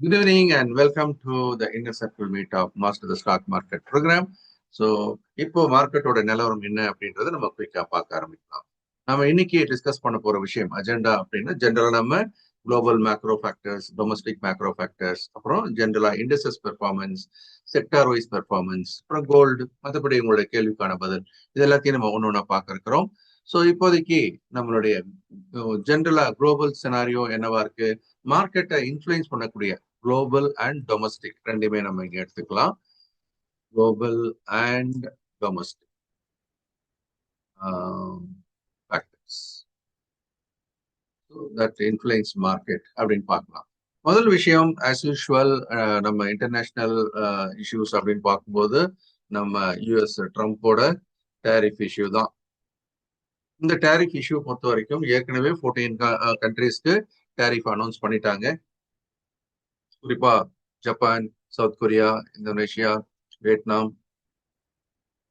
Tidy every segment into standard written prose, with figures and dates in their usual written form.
Good evening and welcome to the Inner Circle Meet of Master the Stock Market Program. So இப்போ மார்க்கெட்டோட நிலவரம் என்ன அப்படின்றத நம்ம குயிக்கா பார்க்க ஆரம்பிக்கலாம். நம்ம இன்னைக்கு டிஸ்கஸ் பண்ண போற விஷயம் அஜெண்டா அப்படின்னா ஜென்ரலா நம்ம global macro factors, domestic macro factors, அப்புறம் ஜென்ரலா industries performance, sector wise performance, அப்புறம் கோல்டு, மற்றபடி உங்களுடைய கேள்விக்கான பதில் இது எல்லாத்தையும் நம்ம ஒன்று ஒன்றா பார்க்க இருக்கிறோம். ஸோ இப்போதைக்கு நம்மளுடைய ஜென்ரலா குளோபல் சினாரியோ என்னவா இருக்கு, மார்க்கெட்டை இன்ஃப்ளூயன்ஸ் பண்ணக்கூடிய குளோபல் அண்ட் டொமஸ்டிக் ரெண்டுமே நம்ம இங்க எடுத்துக்கலாம். Global and domestic factors that influence market அப்படின்னு பார்க்கலாம். முதல் விஷயம் ஆஸ் யூஷுவல் நம்ம இன்டர்நேஷனல் இஷ்யூஸ் அப்படின்னு பார்க்கும்போது நம்ம யூஎஸ் ட்ரம்ப்போட டேரிஃப் இஷ்யூ தான். இந்த டேரிஃப் இஷ்யூ பொறுத்த வரைக்கும் ஏற்கனவே 14 கண்ட்ரீஸ்க்கு டேரிஃப் அனௌன்ஸ் பண்ணிட்டாங்க. குறிப்பா Japan, south Korea, Indonesia, Vietnam,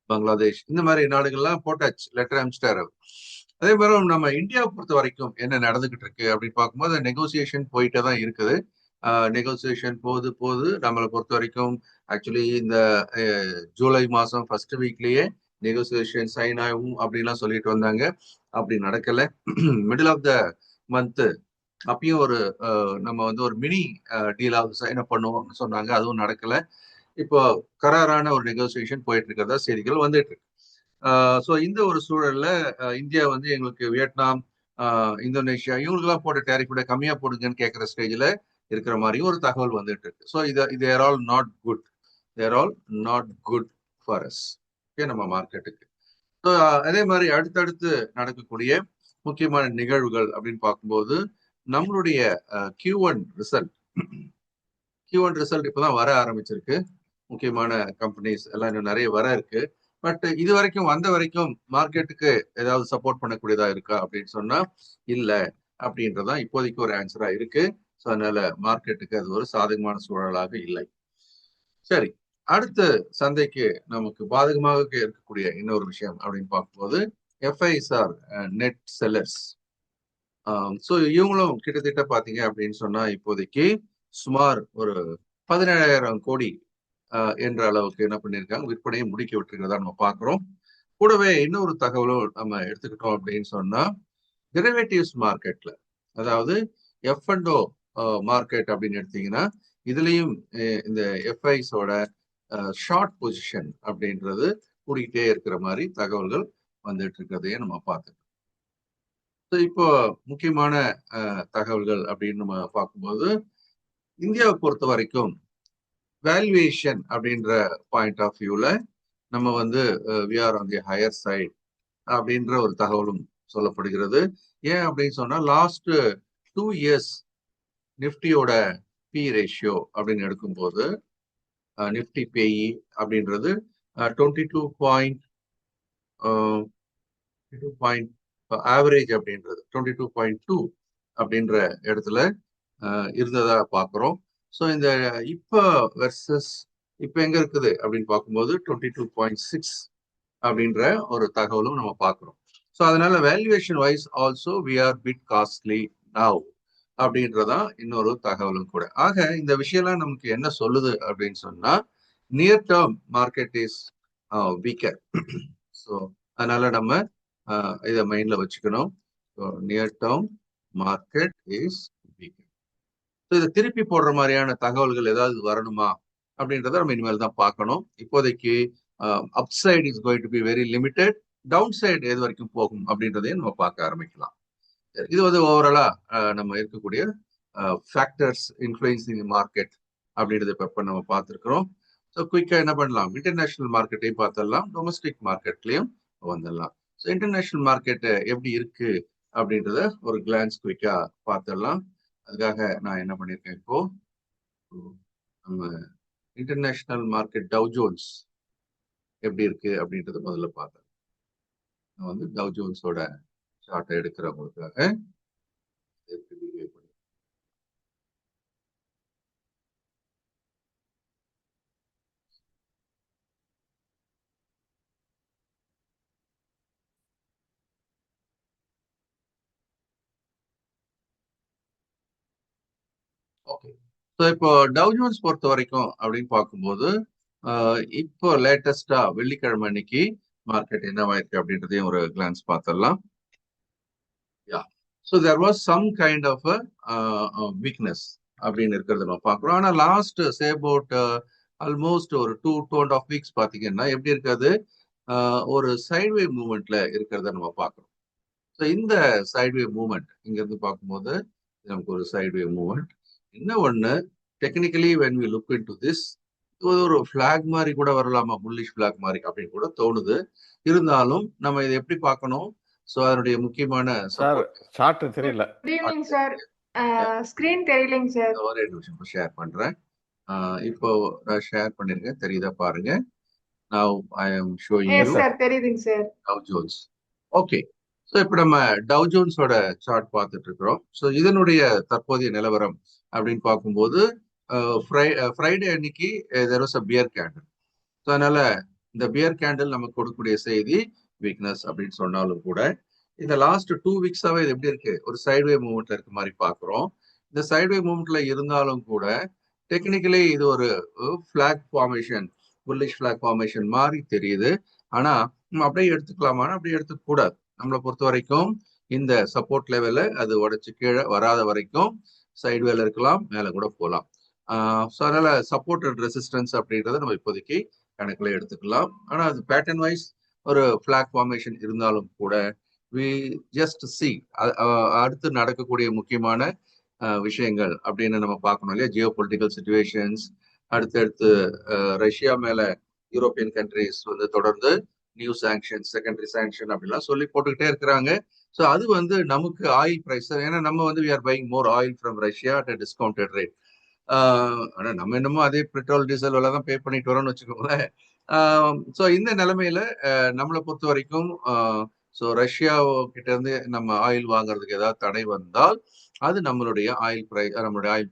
Bangladesh இந்த மாதிரி நாடுகள்லாம் போட்டாச்சு லெட்டர் அனுப்பிச்சிட்டாரு. அதே மாதிரி நம்ம இந்தியாவை பொறுத்த வரைக்கும் என்ன நடந்துகிட்டு இருக்கு அப்படின்னு பார்க்கும்போது நெகோசியேஷன் போயிட்டே தான் இருக்குது. நெகோசியேஷன் போது நம்மளை பொறுத்த வரைக்கும் ஆக்சுவலி இந்த ஜூலை மாசம் ஃபர்ஸ்ட் வீக்லயே நெகோசியேஷன் சைன் ஆகும் அப்படின்லாம் சொல்லிட்டு வந்தாங்க. அப்படி நடக்கல. மிடில் ஆஃப் த மந்த் அப்பயும் நம்ம ஒரு மினி டீலாவது சைன் அப் பண்ணுவோம்னு சொன்னாங்க. அதுவும் நடக்கல. இப்போ கராரான ஒரு நெகோசியேஷன் போயிட்டு இருக்கிறதா செய்திகள் வந்துட்டு இருக்கு. ஸோ இந்த ஒரு சூழல்ல இந்தியா எங்களுக்கு வியட்நாம், இந்தோனேஷியா இவங்களுக்குலாம் போட்ட டேரிஃப் விட கம்மியா போடுங்கன்னு கேட்கிற ஸ்டேஜ்ல இருக்கிற மாதிரியும் ஒரு தகவல் வந்துட்டு இருக்கு. ஸோ இது are all not good. There all not good for us. Okay, நம்ம மார்க்கெட்டுக்கு. ஸோ அதே மாதிரி அடுத்தடுத்து நடக்கக்கூடிய முக்கியமான நிகழ்வுகள் அப்படின்னு பார்க்கும்போது நம்மளுடைய Q1 ரிசல்ட் இப்பதான் வர ஆரம்பிச்சிருக்கு. முக்கியமான கம்பெனிஸ் எல்லாம் இன்னும் நிறைய வர இருக்கு. பட் இது வரைக்கும் வந்த வரைக்கும் மார்க்கெட்டுக்கு ஏதாவது சப்போர்ட் பண்ணக்கூடியதா இருக்கா அப்படின்னு சொன்னா இல்ல அப்படின்றதான் இப்போதைக்கு ஒரு ஆன்சரா இருக்கு. ஸோ அதனால மார்க்கெட்டுக்கு அது ஒரு சாதகமான சூழலாக இல்லை. சரி, அடுத்த சந்தைக்கு நமக்கு பாதகமாக இருக்கக்கூடிய இன்னொரு விஷயம் அப்படின்னு பார்க்கும்போது எஃப்ஐஎஸ்ஆர் நெட் செல்லர்ஸ். ஸோ இவங்களும் கிட்டத்தட்ட பாத்தீங்க அப்படின்னு சொன்னா இப்போதைக்கு சுமார் ஒரு 17,000 கோடி என்ற அளவுக்கு என்ன பண்ணியிருக்காங்க, விற்பனையை முடிக்க விட்டுருக்கிறதா நம்ம பார்க்கிறோம். கூடவே இன்னொரு தகவலும் நம்ம எடுத்துக்கிட்டோம் அப்படின்னு சொன்னா டெரிவேட்டிவ்ஸ் மார்க்கெட்ல, அதாவது எஃப் அண்ட் ஓ மார்க்கெட் அப்படின்னு எடுத்தீங்கன்னா இதுலயும் இந்த எஃப்ஐஸோட ஷார்ட் பொசிஷன் அப்படின்றது கூடிக்கிட்டே இருக்கிற மாதிரி தகவல்கள் வந்துட்டு இருக்கிறதையே நம்ம பார்த்துக்கோம். இப்போ முக்கியமான தகவல்கள் அப்படின்னு நம்ம பார்க்கும்போது இந்தியாவை பொறுத்த வரைக்கும் வேல்யூவேஷன் அப்படின்ற பாயிண்ட் ஆஃப் வியூல நம்ம we are on the higher side அப்படின்ற ஒரு தகவலும் சொல்லப்படுகிறது. ஏன் அப்படின்னு சொன்னா லாஸ்ட் 2 இயர்ஸ் நிப்டியோட பி ரேஷியோ அப்படின்னு எடுக்கும்போது நிப்டி பேஇ அப்படின்றது 22.2 ஆவரேஜ் அப்படின்றது 22.2 அப்படின்ற இடத்துல இருந்ததா பார்க்குறோம். ஸோ இந்த இப்போ வெர்சஸ் இப்போ எங்க இருக்குது அப்படின்னு பார்க்கும்போது 22.6 அப்படின்ற ஒரு தகவலும் நம்ம பார்க்குறோம். ஸோ அதனால valuation wise also we are bit costly now அப்படின்றதான் இன்னொரு தகவலும் கூட. ஆக இந்த விஷயம்லாம் நமக்கு என்ன சொல்லுது அப்படின்னு சொன்னா near term market is weaker. So அதனால நம்ம இதை மைண்ட்ல வச்சுக்கணும். Near term market is weaker. இதை திருப்பி போடுற மாதிரியான தகவல்கள் ஏதாவது வரணுமா அப்படின்றத நம்ம இனிமேல் தான் பார்க்கணும். இப்போதைக்கு upside is going to be very limited. Down side எது வரைக்கும் போகும் அப்படின்றதையும் நம்ம பார்க்க ஆரம்பிக்கலாம். இது ஓவராலா நம்ம இருக்கக்கூடிய ஃபேக்டர்ஸ் இன்ஃப்ளூயன்சிங் மார்க்கெட் அப்படின்றத இப்போ நம்ம பார்த்துருக்கிறோம். ஸோ குயிக்காக என்ன பண்ணலாம், இன்டர்நேஷனல் மார்க்கெட்டையும் பார்த்துடலாம், டொமஸ்டிக் மார்க்கெட்லையும் வந்துடலாம். ஸோ இன்டர்நேஷனல் மார்க்கெட் எப்படி இருக்கு அப்படின்றத ஒரு கிளான்ஸ் குயிக்கா பார்த்துடலாம். அதுக்காக நான் என்ன பண்ணியிருக்கேன், இப்போ நம்ம இன்டர்நேஷனல் மார்க்கெட் டவ் ஜோன்ஸ் எப்படி இருக்கு அப்படின்றத முதல்ல பார்த்தேன். நான் டவ் ஜோன்ஸோட சார்ட்டை எடுக்கிறவங்களுக்காக ஓகே. ஸோ இப்போ டவ் ஜோன்ஸ் பொறுத்த வரைக்கும் அப்படின்னு பார்க்கும்போது இப்போ லேட்டஸ்டா வெள்ளிக்கிழமை அன்னைக்கு மார்க்கெட் என்னவாயிருக்கு அப்படின்றதையும் ஒரு கிளான்ஸ் பார்த்துடலாம். Yeah so there was some kind of weakness அப்படின்னு இருக்கிறத நம்ம பார்க்குறோம். ஆனால் லாஸ்ட் சே அபவுட் ஆல்மோஸ்ட் ஒரு 2.5 வீக்ஸ் பார்த்தீங்கன்னா எப்படி இருக்காது, ஒரு சைட்வே மூவ்மெண்ட்ல இருக்கிறத நம்ம பார்க்குறோம். ஸோ இந்த சைட்வே மூவ்மெண்ட் இங்கிருந்து பார்க்கும்போது நமக்கு ஒரு சைட்வே மூவ்மெண்ட். என்ன ஒன்று, technically when we look into this, ஒரு ஃபிளாக் மாதிரி கூட வரலாமா, புல்லிஷ் ஃபிளாக் மாதிரி அப்படின்னு கூட தோணுது. இருந்தாலும் நம்ம இதை எப்படி பார்க்கணும்? ஸோ அதனுடைய முக்கியமான சார் சப்போர்ட் சார்ட் தெரியல. Good evening sir. ஸ்கிரீன் தெரியலைங்க சார். ஒரே நிமிஷம் ஷேர் பண்றேன். இப்போ நான் ஷேர் பண்ணிருக்கேன், தெரியுதா பாருங்க. Now I am showing you sir தெரியுதுங்க sir. Dow Jones. Okay, so இப்போ நம்ம டவ் ஜோன்ஸோட சார்ட் பார்த்துட்டு இருக்கிறோம். ஸோ இதனுடைய தற்போதைய நிலவரம் அப்படின்னு பார்க்கும்போது ஃப்ரைடே அன்னைக்கு there was a bear candle. So அதனால இந்த பியர் கேண்டில் நமக்கு கொடுக்கக்கூடிய செய்தி வீக்னஸ் அப்படின்னு சொன்னாலும் கூட இந்த லாஸ்ட் 2 வீக்ஸாவே இது எப்படி இருக்கு, ஒரு சைட்வே மூவ்மெண்ட்ல இருக்க மாதிரி பாக்குறோம். இந்த சைட்வே மூவ்மெண்ட்ல இருந்தாலும் கூட டெக்னிக்கலி இது ஒரு flag formation, bullish flag formation மாதிரி தெரியுது. ஆனா நம்ம அப்படியே எடுத்துக்கலாமா? அப்படியே எடுத்துக்க கூடாது. நம்மளை பொறுத்த வரைக்கும் இந்த சப்போர்ட் லெவல அது உடைச்சு கீழே வராத வரைக்கும் சைட்வேல இருக்கலாம், மேல கூட போகலாம். ஸோ அதனால சப்போர்ட் அண்ட் ரெசிஸ்டன்ஸ் அப்படின்றத நம்ம இப்போதைக்கு கணக்குல எடுத்துக்கலாம். ஆனா அது பேட்டர்ன் வைஸ் ஒரு ஃபிளாக் ஃபார்மேஷன் இருந்தாலும் கூட வி ஜஸ்ட் சி அடுத்து நடக்கக்கூடிய முக்கியமான விஷயங்கள் அப்படின்னு நம்ம பார்க்கணும் இல்லையா. ஜியோ பொலிட்டிக்கல் சுச்சுவேஷன்ஸ், அடுத்தடுத்து ரஷ்யா மேல யூரோப்பியன் கண்ட்ரிஸ் வந்து தொடர்ந்து நியூ சாங்ஷன், செகண்டரி சாங்ஷன் அப்படிலாம் சொல்லி போட்டுக்கிட்டே இருக்கிறாங்க. ஸோ அது வந்து நமக்கு ஆயில் பிரைஸ், ஏன்னா நம்ம வந்து we are buying more oil from Russia at discounted rate. ஆனா நம்ம என்னமோ அதே பெட்ரோல் டீசல் விலை தான் பே பண்ணிட்டு வரோம்னு வச்சுக்கோங்களேன். ஸோ இந்த நிலைமையில நம்மளை பொறுத்த வரைக்கும் ஸோ ரஷ்யா கிட்ட இருந்து நம்ம ஆயில் வாங்குறதுக்கு ஏதாவது தடை வந்தால் அது நம்மளுடைய ஆயில்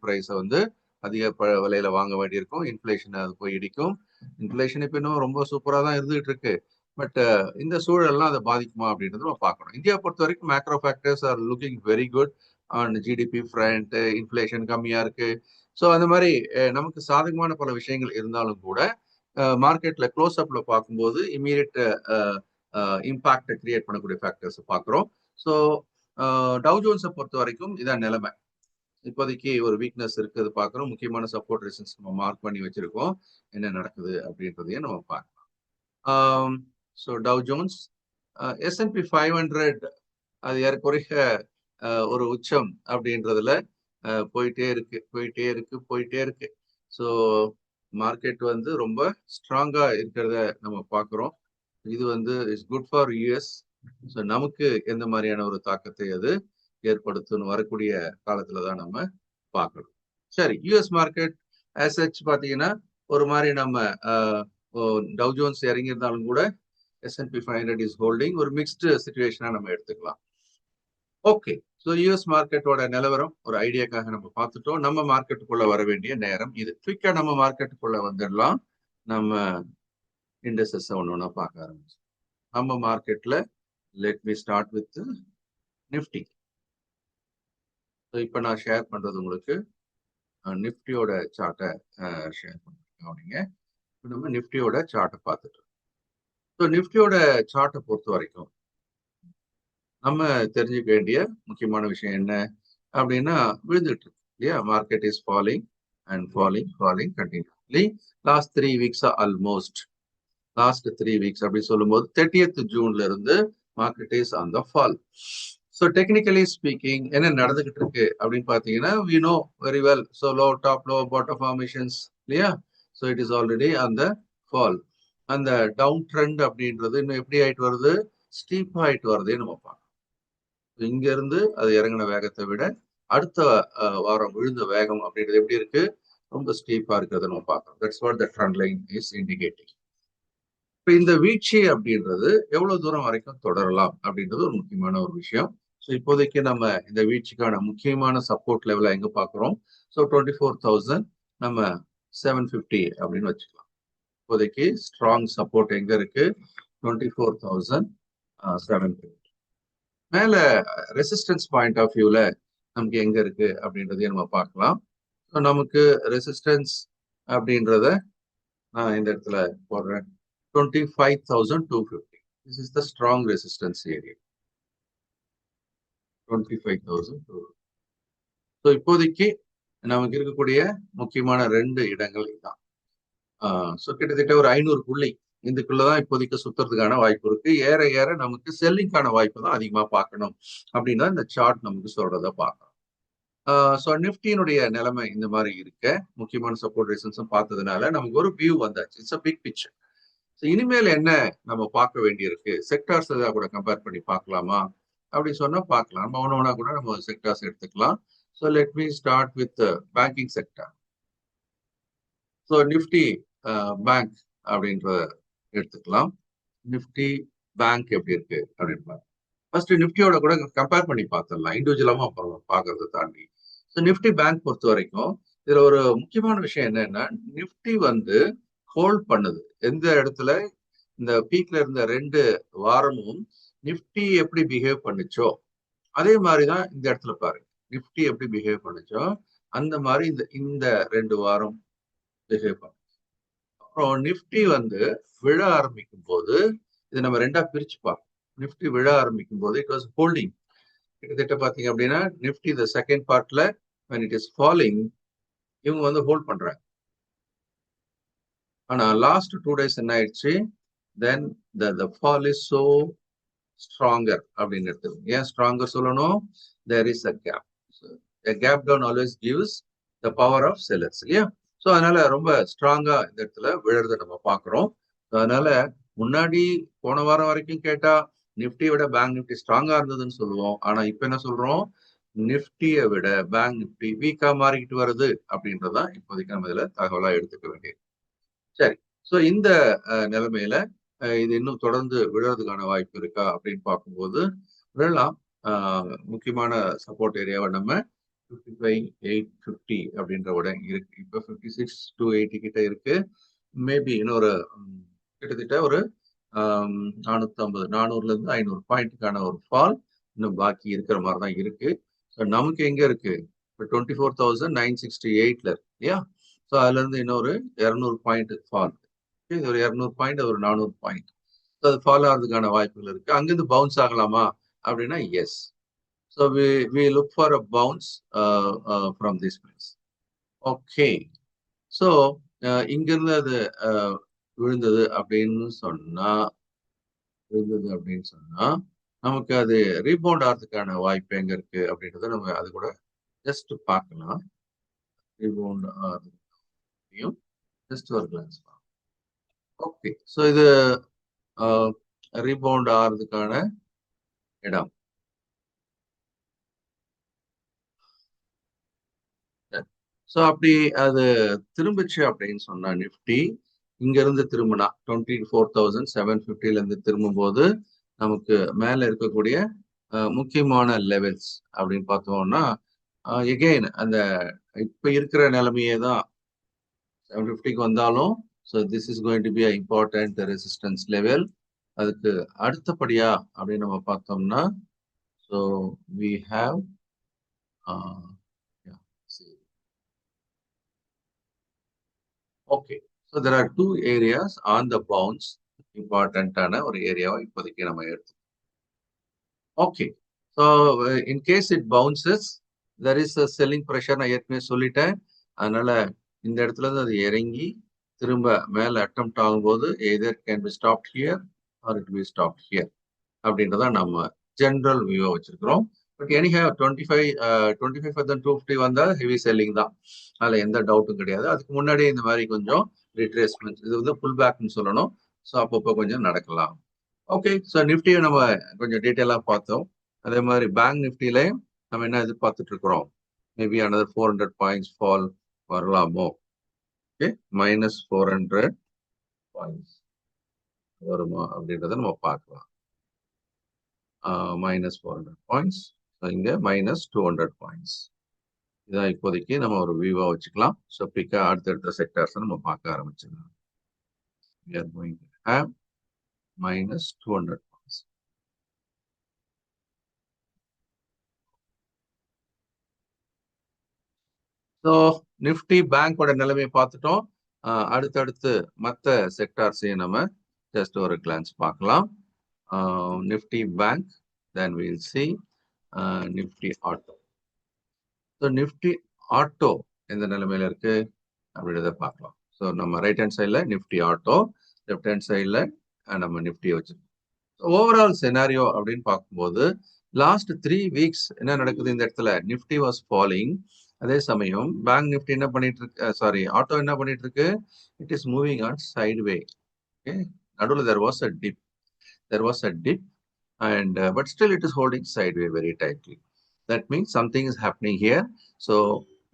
பிரைஸை வந்து அதிக விலையில வாங்க வேண்டியிருக்கும். இன்ஃபிளேஷன் அது போய் இடிக்கும். இன்ஃபிளேஷன் இப்போ இன்னும் ரொம்ப சூப்பரா தான் இருந்துகிட்டு இருக்கு. பட் இந்த சூழல்லாம் அதை பாதிக்குமா அப்படின்றது நம்ம பார்க்கணும். இந்தியா பொறுத்த வரைக்கும் macro factors are looking very good on GDP front. Inflation கம்மியா இருக்கு. ஸோ அந்த மாதிரி நமக்கு சாதகமான பல விஷயங்கள் இருந்தாலும் கூட மார்க்கெட்ல க்ளோஸ் அப்ல பார்க்கும்போது இமீடியட் இம்பாக்டை கிரியேட் பண்ணக்கூடிய ஃபேக்டர்ஸ் பார்க்குறோம். ஸோ டவ் ஜோன்ஸை பொறுத்த வரைக்கும் இதான் நிலைமை. இப்போதைக்கு ஒரு வீக்னஸ் இருக்குது பார்க்குறோம். முக்கியமான சப்போர்ட் ரெசிஸ்டன்ஸ் நம்ம மார்க் பண்ணி வச்சிருக்கோம். என்ன நடக்குது அப்படின்றதையும் நம்ம பார்க்கலாம். ஸோ டவ் ஜோன்ஸ், S&P 500 அது ஏறக்குறைய ஒரு உச்சம் அப்படின்றதுல போயிட்டே இருக்கு. ஸோ மார்க்கெட் வந்து ரொம்ப ஸ்ட்ராங்கா இருக்கிறத நம்ம பார்க்குறோம். இது வந்து it's good for US. So நமக்கு எந்த மாதிரியான ஒரு தாக்கத்தை அது ஏற்படுத்தும் வரக்கூடிய காலத்துல தான் நம்ம பார்க்கணும். சரி, யூஎஸ் மார்க்கெட் ஆசச் பார்த்தீங்கன்னா ஒரு மாதிரி நம்ம டவ் ஜோன்ஸ் இறங்கியிருந்தாலும் கூட S&P 500 இஸ் ஹோல்டிங், ஒரு மிக்ஸ்டு சிச்சுவேஷனா நம்ம எடுத்துக்கலாம். ஓகே, ஸோ யூஎஸ் மார்க்கெட்டோட நிலவரம் ஒரு ஐடியாக்காக நம்ம பார்த்துட்டோம். நம்ம மார்க்கெட்டுக்குள்ள வர வேண்டிய நேரம் இது. குயிக்கா நம்ம மார்க்கெட்டுக்குள்ள வந்துடலாம். நம்ம இண்டஸ்ட்ரீஸ் ஒன்று பார்க்க ஆரம்பிச்சோம். நம்ம மார்க்கெட்ல let me start with Nifty. So இப்போ நான் ஷேர் பண்றது உங்களுக்கு நிஃப்டியோட சார்ட்டை ஷேர் பண்ணுறேன். அப்படிங்க நம்ம நிஃப்டியோட சார்ட்டை பார்த்துட்டு, ஸோ நிஃப்டியோட சார்ட்டை பொறுத்த வரைக்கும் நம்ம தெரிஞ்சுக்க வேண்டிய முக்கியமான விஷயம் என்ன அப்படின்னா, விழுந்துட்டு இருக்கு இல்லையா. Market is falling and falling continuously last 3 வீக்ஸா. ஆல்மோஸ்ட் லாஸ்ட் 3 வீக்ஸ் அப்படி சொல்லும்போது 30th ஜூன்ல இருந்து market is on the fall. So technically speaking என்ன நடந்துகிட்டு இருக்கு அப்படின்னு பார்த்தீங்கன்னா, we know very well. So low top low bottom formations இல்லையா. So it is already on the fall. அந்த டவுன் ட்ரெண்ட் அப்படின்றது இன்னும் எப்படி ஆயிட்டு வருது, ஸ்டீப் ஆயிட்டு வருதே நம்ம பார்க்கணும். இங்க இருந்து அது இறங்கின வேகத்தை விட அடுத்த வாரம் விழுந்த வேகம் அப்படின்றது எப்படி இருக்கு, ரொம்ப ஸ்டீப்பா இருக்கிறத நம்ம பார்க்கணும். That's what the trend line is indicating. இப்போ இந்த வீழ்ச்சி அப்படின்றது எவ்வளவு தூரம் வரைக்கும் தொடரலாம் அப்படின்றது ஒரு முக்கியமான ஒரு விஷயம். ஸோ இப்போதைக்கு நம்ம இந்த வீழ்ச்சிக்கான முக்கியமான சப்போர்ட் லெவலை எங்க பார்க்குறோம், ஸோ 24,000 நம்ம 750 அப்படின்னு வச்சுக்கலாம். இப்போதைக்கு ஸ்ட்ராங் சப்போர்ட் எங்க இருக்கு, 24,750. மேல ரெசிஸ்டன்ஸ் பாயிண்ட் ஆஃப் வியூல நமக்கு எங்க இருக்கு அப்படின்றதையும் நம்ம பார்க்கலாம். நமக்கு ரெசிஸ்டன்ஸ் அப்படின்றத நான் இந்த இடத்துல போடுறேன் 25,250. This is the strong resistance area. 25,250. So இப்போதைக்கு நமக்கு இருக்கக்கூடிய முக்கியமான 2 இடங்கள் இதுதான். ஸோ கிட்டத்தட்ட ஒரு 500 புள்ளி இதுக்குள்ளதான் இப்போதைக்கு சுத்துறதுக்கான வாய்ப்பு இருக்கு. ஏற ஏற நமக்கு செல்லிங்கான வாய்ப்பு தான் அதிகமா பார்க்கணும் அப்படின்னா இந்த சார்ட் நமக்கு சொல்றத பார்க்கணும். ஸோ நிஃப்டியினுடைய நிலைமை இந்த மாதிரி இருக்க முக்கியமான சப்போர்ட் ரெசிஸ்டன்ஸும் பார்த்ததுனால நமக்கு ஒரு வியூ வந்தாச்சு. It's a big picture. So இனிமேல் என்ன நம்ம பார்க்க வேண்டியிருக்கு, செக்டார்ஸ் ஏதாவது கூட கம்பேர் பண்ணி பார்க்கலாமா அப்படின்னு சொன்னா பார்க்கலாம். நம்ம ஒன்று கூட நம்ம செக்டார்ஸ் எடுத்துக்கலாம். So let me start with banking sector. So Nifty bank அப்படின்றத எடுத்துக்கலாம். நிஃப்டி பேங்க் எப்படி இருக்கு அப்படின்னு ஃபர்ஸ்ட் நிஃப்டியோட கூட கம்பேர் பண்ணி பார்த்துடலாம், இண்டிவிஜுவலாமா அப்புறம் பார்க்கறத தாண்டி. ஸோ நிஃப்டி பேங்க் பொறுத்த வரைக்கும் இதுல ஒரு முக்கியமான விஷயம் என்னன்னா, நிஃப்டி ஹோல்ட் பண்ணுது. எந்த இடத்துல இந்த பீக்ல இருந்த 2 வாரமும் நிஃப்டி எப்படி பிஹேவ் பண்ணுச்சோ அதே மாதிரிதான் இந்த இடத்துல பாருங்க. நிஃப்டி எப்படி பிஹேவ் பண்ணுச்சோ அந்த மாதிரி இந்த 2 வாரம் பிஹேவ் பண்ணுச்சு. அப்புறம் நிஃப்டி விழ ஆரம்பிக்கும் போது இதை நம்ம 2ஆ பிரிச்சு பார்ப்போம். நிஃப்டி விழ ஆரம்பிக்கும் போது இட் வாஸ் ஹோல்டிங். கிட்டத்தட்ட பாத்தீங்க அப்படின்னா நிஃப்டி இந்த செகண்ட் பார்ட்ல when it is falling இவங்க ஹோல்ட் பண்றாங்க. ஆனா லாஸ்ட் 2 days என்ன ஆயிடுச்சு, தென் the fall is so stronger அப்படின்னு எடுத்துக்கோங்க. ஏன் ஸ்ட்ராங்கர் சொல்லணும், there is a gap. So, a gap down always gives the power of sellers இல்லையா. ஸோ அதனால ரொம்ப ஸ்ட்ராங்கா இந்த இடத்துல விழுறத நம்ம பாக்குறோம். அதனால முன்னாடி போன வாரம் வரைக்கும் கேட்டா நிஃப்டியை விட பேங்க் நிஃப்டி ஸ்ட்ராங்கா இருந்ததுன்னு சொல்லுவோம். ஆனா இப்ப என்ன சொல்றோம், நிஃப்டியை விட பேங்க் நிஃப்டி வீக்கா மாறிக்கிட்டு வருது அப்படின்றதான் இப்போதைக்கு நம்ம இதுல தகவலா எடுத்துக்க வேண்டியது. சரி, ஸோ இந்த நிலைமையில இது இன்னும் தொடர்ந்து விழுறதுக்கான வாய்ப்பு இருக்கா அப்படின்னு பார்க்கும்போது விழலாம். முக்கியமான சப்போர்ட் ஏரியாவை நம்ம 55,850 அப்படின்ற உடன் இருக்கு. இப்போ 56,280 கிட்ட இருக்கு. மேபி இன்னொரு கிட்டத்தட்ட ஒரு 450 400ல இருந்து 500 பாயிண்ட்டுக்கான ஒரு ஃபால் இன்னும் பாக்கி இருக்கிற மாதிரி தான் இருக்கு. ஸோ நமக்கு எங்க இருக்கு, இப்போ 24,968ல இருக்கு இல்லையா. ஸோ அதுல இருந்து இன்னொரு 200 பாயிண்ட் ஃபால், இது ஒரு 200 பாயிண்ட், ஒரு 400 பாயிண்ட் அது ஃபாலோ ஆகிறதுக்கான வாய்ப்புகள் இருக்கு. அங்கிருந்து பவுன்ஸ் ஆகலாமா அப்படின்னா yes. So we look for a bounce from this place. Okay, so இங்கிருந்து அது விழுந்தது அப்படின்னு சொன்னா நமக்கு அது ரீபவுண்ட் ஆகிறதுக்கான வாய்ப்பு எங்க இருக்கு அப்படின்றத நம்ம அது கூட ஜஸ்ட் பார்க்கலாம். ரீபவுண்ட் ஆகிறதையும் ஜஸ்ட் ஒரு கிளான்ஸ் பார்க்கலாம். ஓகே, ஸோ இது ரீபவுண்ட் ஆகிறதுக்கான இடம். ஸோ அப்படி அது திரும்பிச்சு அப்படின்னு சொன்னா நிஃப்டி இங்க இருந்து திரும்பினா 24,750ல இருந்து திரும்பும் போது நமக்கு மேல இருக்கக்கூடிய முக்கியமான லெவல்ஸ் அப்படின்னு பார்த்தோம்னா எகெயின் அந்த இப்ப இருக்கிற நிலைமையே தான் 750க்கு வந்தாலும், so this is going to be a important resistance level. அதுக்கு அடுத்தபடியா அப்படின்னு நம்ம பார்த்தோம்னா so we have okay, so there are 2 areas on the bounce. இம்பார்ட்டன்டான ஒரு ஏரியாவை இப்போதைக்கு நம்ம எடுத்து. Okay, so in case it bounces there is a selling pressure, நான் ஏற்கனவே சொல்லிட்டேன். அதனால இந்த இடத்துல இருந்து அது இறங்கி திரும்ப மேல அட்டெம்ப்ட் ஆகும்போது either can be stop here or it be stop here அப்படின்றத நம்ம ஜென்ரல் வியூவா வச்சிருக்கிறோம். பட் எனிஹேவ் 25,250 வந்தா ஹெவி செல்லிங் தான், அதுல எந்த டவுட்டும் கிடையாது. அதுக்கு முன்னாடியே இந்த மாதிரி கொஞ்சம் ரிட்ரேஸ்மெண்ட், இது புல் பேக்னு சொல்லணும். ஸோ அப்பப்போ கொஞ்சம் நடக்கலாம். ஓகே, ஸோ நிஃப்டியை நம்ம கொஞ்சம் டீட்டெயிலாக பார்த்தோம். அதே மாதிரி பேங்க் நிஃப்டியில நம்ம என்ன எதிர்பார்த்துட்டு இருக்கிறோம், மேபி another 400 பாயிண்ட்ஸ் ஃபால் வரலாமோ. ஓகே, -400 பாயிண்ட்ஸ் வருமா அப்படின்றத நம்ம பார்க்கலாம். -400 பாயிண்ட்ஸ், இங்க -200 பாயிண்ட்ஸ். இதான் இப்போதைக்கு நம்ம ஒரு வியூவா வச்சுக்கலாம். ஸோ பிக்கா அடுத்தடுத்த செக்டர்ஸ் நம்ம பார்க்க ஆரம்பிச்சிடலாம். We are going to have -200 points. So Nifty பேங்கோட நிலைமையை பார்த்துட்டோம். அடுத்தடுத்து மற்ற செக்டார்ஸையும் நம்ம ஜஸ்ட் ஒரு கிளான்ஸ் பார்க்கலாம். Nifty bank, then we'll see Nifty auto. So Nifty auto எந்த நிலைமையில இருக்கு அப்படின்றத பார்க்கலாம். ஸோ நம்ம ரைட் ஹேண்ட் சைடில் நிஃப்டி ஆட்டோ, லெஃப்ட் ஹேண்ட் சைடில் நம்ம நிஃப்டியை வச்சிருக்கோம். ஓவரால் செனாரியோ அப்படின்னு பார்க்கும்போது லாஸ்ட் 3 வீக்ஸ் என்ன நடக்குது இந்த இடத்துல? Nifty was falling. அதே சமயம் பேங்க் நிஃப்டி என்ன பண்ணிட்டு இருக்கு, ஆட்டோ என்ன பண்ணிட்டு இருக்கு? It is moving on sideway. Okay, நடுவில் there was a dip and but still it is holding sideway very tightly. That means something is happening here. So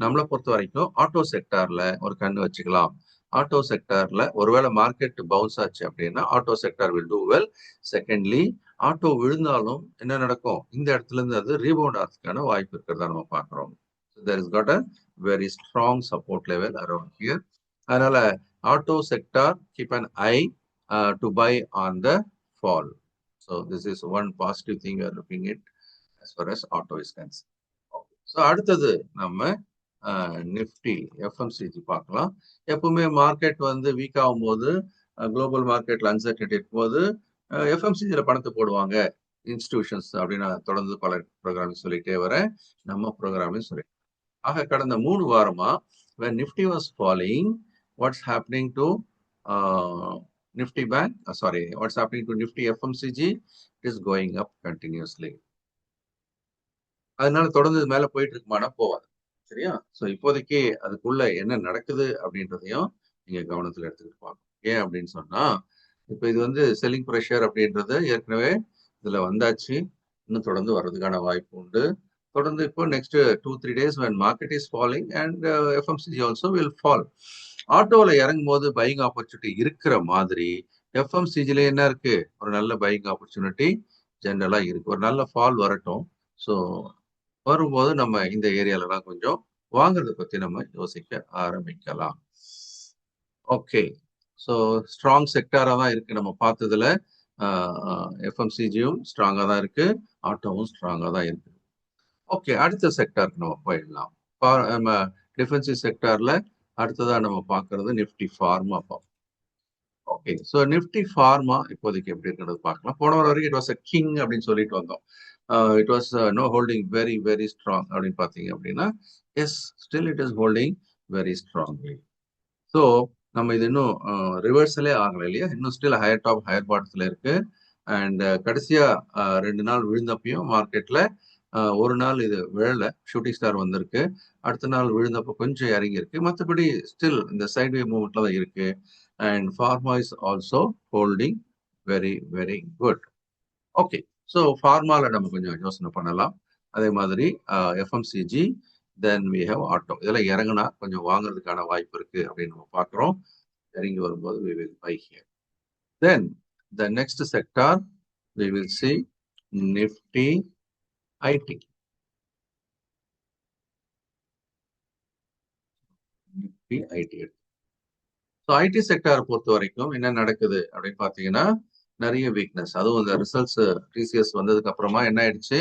நம்மளை பொறுத்த வரைக்கும் ஆட்டோ செக்டார்ல ஒரு கண்ணு வச்சுக்கலாம். ஆட்டோ செக்டார்ல ஒருவேளை மார்க்கெட் பவுன்ஸ் ஆச்சு அப்படின்னா auto sector will do well. Secondly, auto விழுந்தாலும் என்ன நடக்கும்? இந்த இடத்துல இருந்து அது ரீபவுண்ட் ஆகிறதுக்கான வாய்ப்பு இருக்கிறதா நம்ம பார்க்குறோம். there is got a very strong support level around here. அதனால auto sector keep an eye to buy on the fall. So this is one positive thing we are looking at as far as auto is concerned. Okay. So அடுத்தது நம்ம Nifty FMCG பார்க்கலாம். எப்பவுமே market வந்து week ஆகும்போது, global மார்க்கெட்ல uncertainty இருக்கும்போது எஃப்எம்சிஜியில் பணத்தை போடுவாங்க இன்ஸ்டிடியூஷன்ஸ் அப்படின்னு நான் தொடர்ந்து பல ப்ரோக்ராமிங் சொல்லிட்டே வரேன். நம்ம ப்ரோக்ராமிங் சொல்லிட்டேன். ஆக கடந்த 3 வாரமா when Nifty was falling, what's happening to Nifty Bank? What's happening to Nifty FMCG? It is going up continuously. அதனால தொடர்ந்து மேல போயிட்டு இருக்குமானா போவாது. சரியா? ஸோ இப்போதைக்கு அதுக்குள்ள என்ன நடக்குது அப்படின்றதையும் நீங்க கவனத்தில் எடுத்துக்கிட்டு பார்க்கணும். ஏன் அப்படின்னு சொன்னா, இப்போ இது வந்து செல்லிங் ப்ரெஷர் அப்படின்றது ஏற்கனவே இதுல வந்தாச்சு, இன்னும் தொடர்ந்து வர்றதுக்கான வாய்ப்பு உண்டு. தொடர்ந்து இப்போ next 2-3 days when market is falling and FMCG also will fall. ஆட்டோல இறங்கும் போது பையிங் ஆப்பர்ச்சுனிட்டி இருக்கிற மாதிரி எஃப்எம்சிஜில என்ன இருக்கு? ஒரு நல்ல பையிங் ஆப்பர்ச்சுனிட்டி ஜென்ரலா இருக்கு. ஒரு நல்ல ஃபால் வரட்டும். ஸோ வரும்போது நம்ம இந்த ஏரியாலலாம் கொஞ்சம் வாங்குறதை பத்தி நம்ம யோசிக்க ஆரம்பிக்கலாம். ஓகே, ஸோ ஸ்ட்ராங் செக்டாரா தான் இருக்கு. நம்ம பார்த்ததுல எஃப்எம்சிஜியும் ஸ்ட்ராங்கா தான் இருக்கு, ஆட்டோவும் ஸ்ட்ராங்கா தான் இருக்கு. ஓகே, அடுத்த செக்டாருக்கு நம்ம போயிடலாம். நம்ம டிஃபென்சிவ் செக்டார்ல அடுத்ததா நம்ம பார்க்கறது நிஃப்டி ஃபார்மா பார்ப்போம். ஓகே, ஸோ நிஃப்டி ஃபார்மா இப்போதைக்கு எப்படி இருக்கிறது பார்க்கலாம். போன வாரம் வரைக்கும் இட் வாஸ் அ கிங் அப்படின்னு சொல்லிட்டு வந்தோம். It was no holding very very strong அப்படின்னு பார்த்தீங்க அப்படின்னா, yes, still it is holding very strongly. So நம்ம இது இன்னும் ரிவர்ஸலே ஆகலை இல்லையா? இன்னும் ஸ்டில் ஹையர் டாப் ஹையர் பாட்டத்தில் இருக்கு. அண்ட் கடைசியா 2 நாள் விழுந்தப்பையும் மார்க்கெட்ல ஒரு நாள் இது விழல, ஷூட்டிங் ஸ்டார் வந்திருக்கு. அடுத்த நாள் விழுந்தப்போ கொஞ்சம் இறங்கி இருக்கு. மற்றபடி ஸ்டில் இந்த சைட்வே மூவ்மெண்ட்ல தான் இருக்கு. And pharma is also holding very very good. Okay, so ஃபார்மால நம்ம கொஞ்சம் யோசனை பண்ணலாம். அதே மாதிரி FMCG, then we have auto. இதெல்லாம் இறங்குனா கொஞ்சம் வாங்குறதுக்கான வாய்ப்பு இருக்கு அப்படின்னு நம்ம பார்க்குறோம். இறங்கி வரும்போது we will buy here. Then the next sector we will see Nifty IT. Nifty IT. So IT செக்டாரை பொறுத்த வரைக்கும் என்ன நடக்குது அப்படின்னு பார்த்தீங்கன்னா, நிறைய வீக்னஸ். அதுவும் இந்த ரிசல்ட்ஸ் டிசிஎஸ் வந்ததுக்கு அப்புறமா என்ன ஆயிடுச்சு?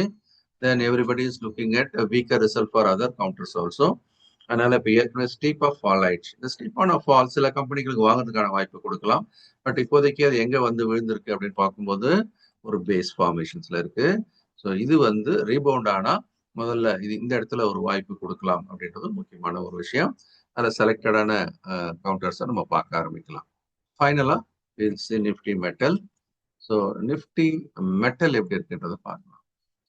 Then everybody is looking at weaker result for other counters also. அதனால இப்போ ஏற்கனவே ஸ்டீப் ஆஃப் ஃபால் ஆயிடுச்சு. இந்த ஸ்டீப் ஆன் ஃபால் சில கம்பெனிகளுக்கு வாங்குறதுக்கான வாய்ப்பு கொடுக்கலாம். பட் இப்போதைக்கு அது எங்க வந்து விழுந்திருக்கு அப்படின்னு பார்க்கும்போது ஒரு பேஸ் ஃபார்மேஷன்ஸ்ல இருக்கு. ஸோ இது வந்து ரீபவுண்ட் ஆனா முதல்ல இது இந்த இடத்துல ஒரு வாய்ப்பு கொடுக்கலாம் அப்படின்றது முக்கியமான ஒரு விஷயம். அதில் செலக்டடான கவுண்டர்ஸை நம்ம பார்க்க ஆரம்பிக்கலாம். ஃபைனலா Nifty metal. So Nifty metal எப்படி இருக்குன்றதை பார்க்கலாம்.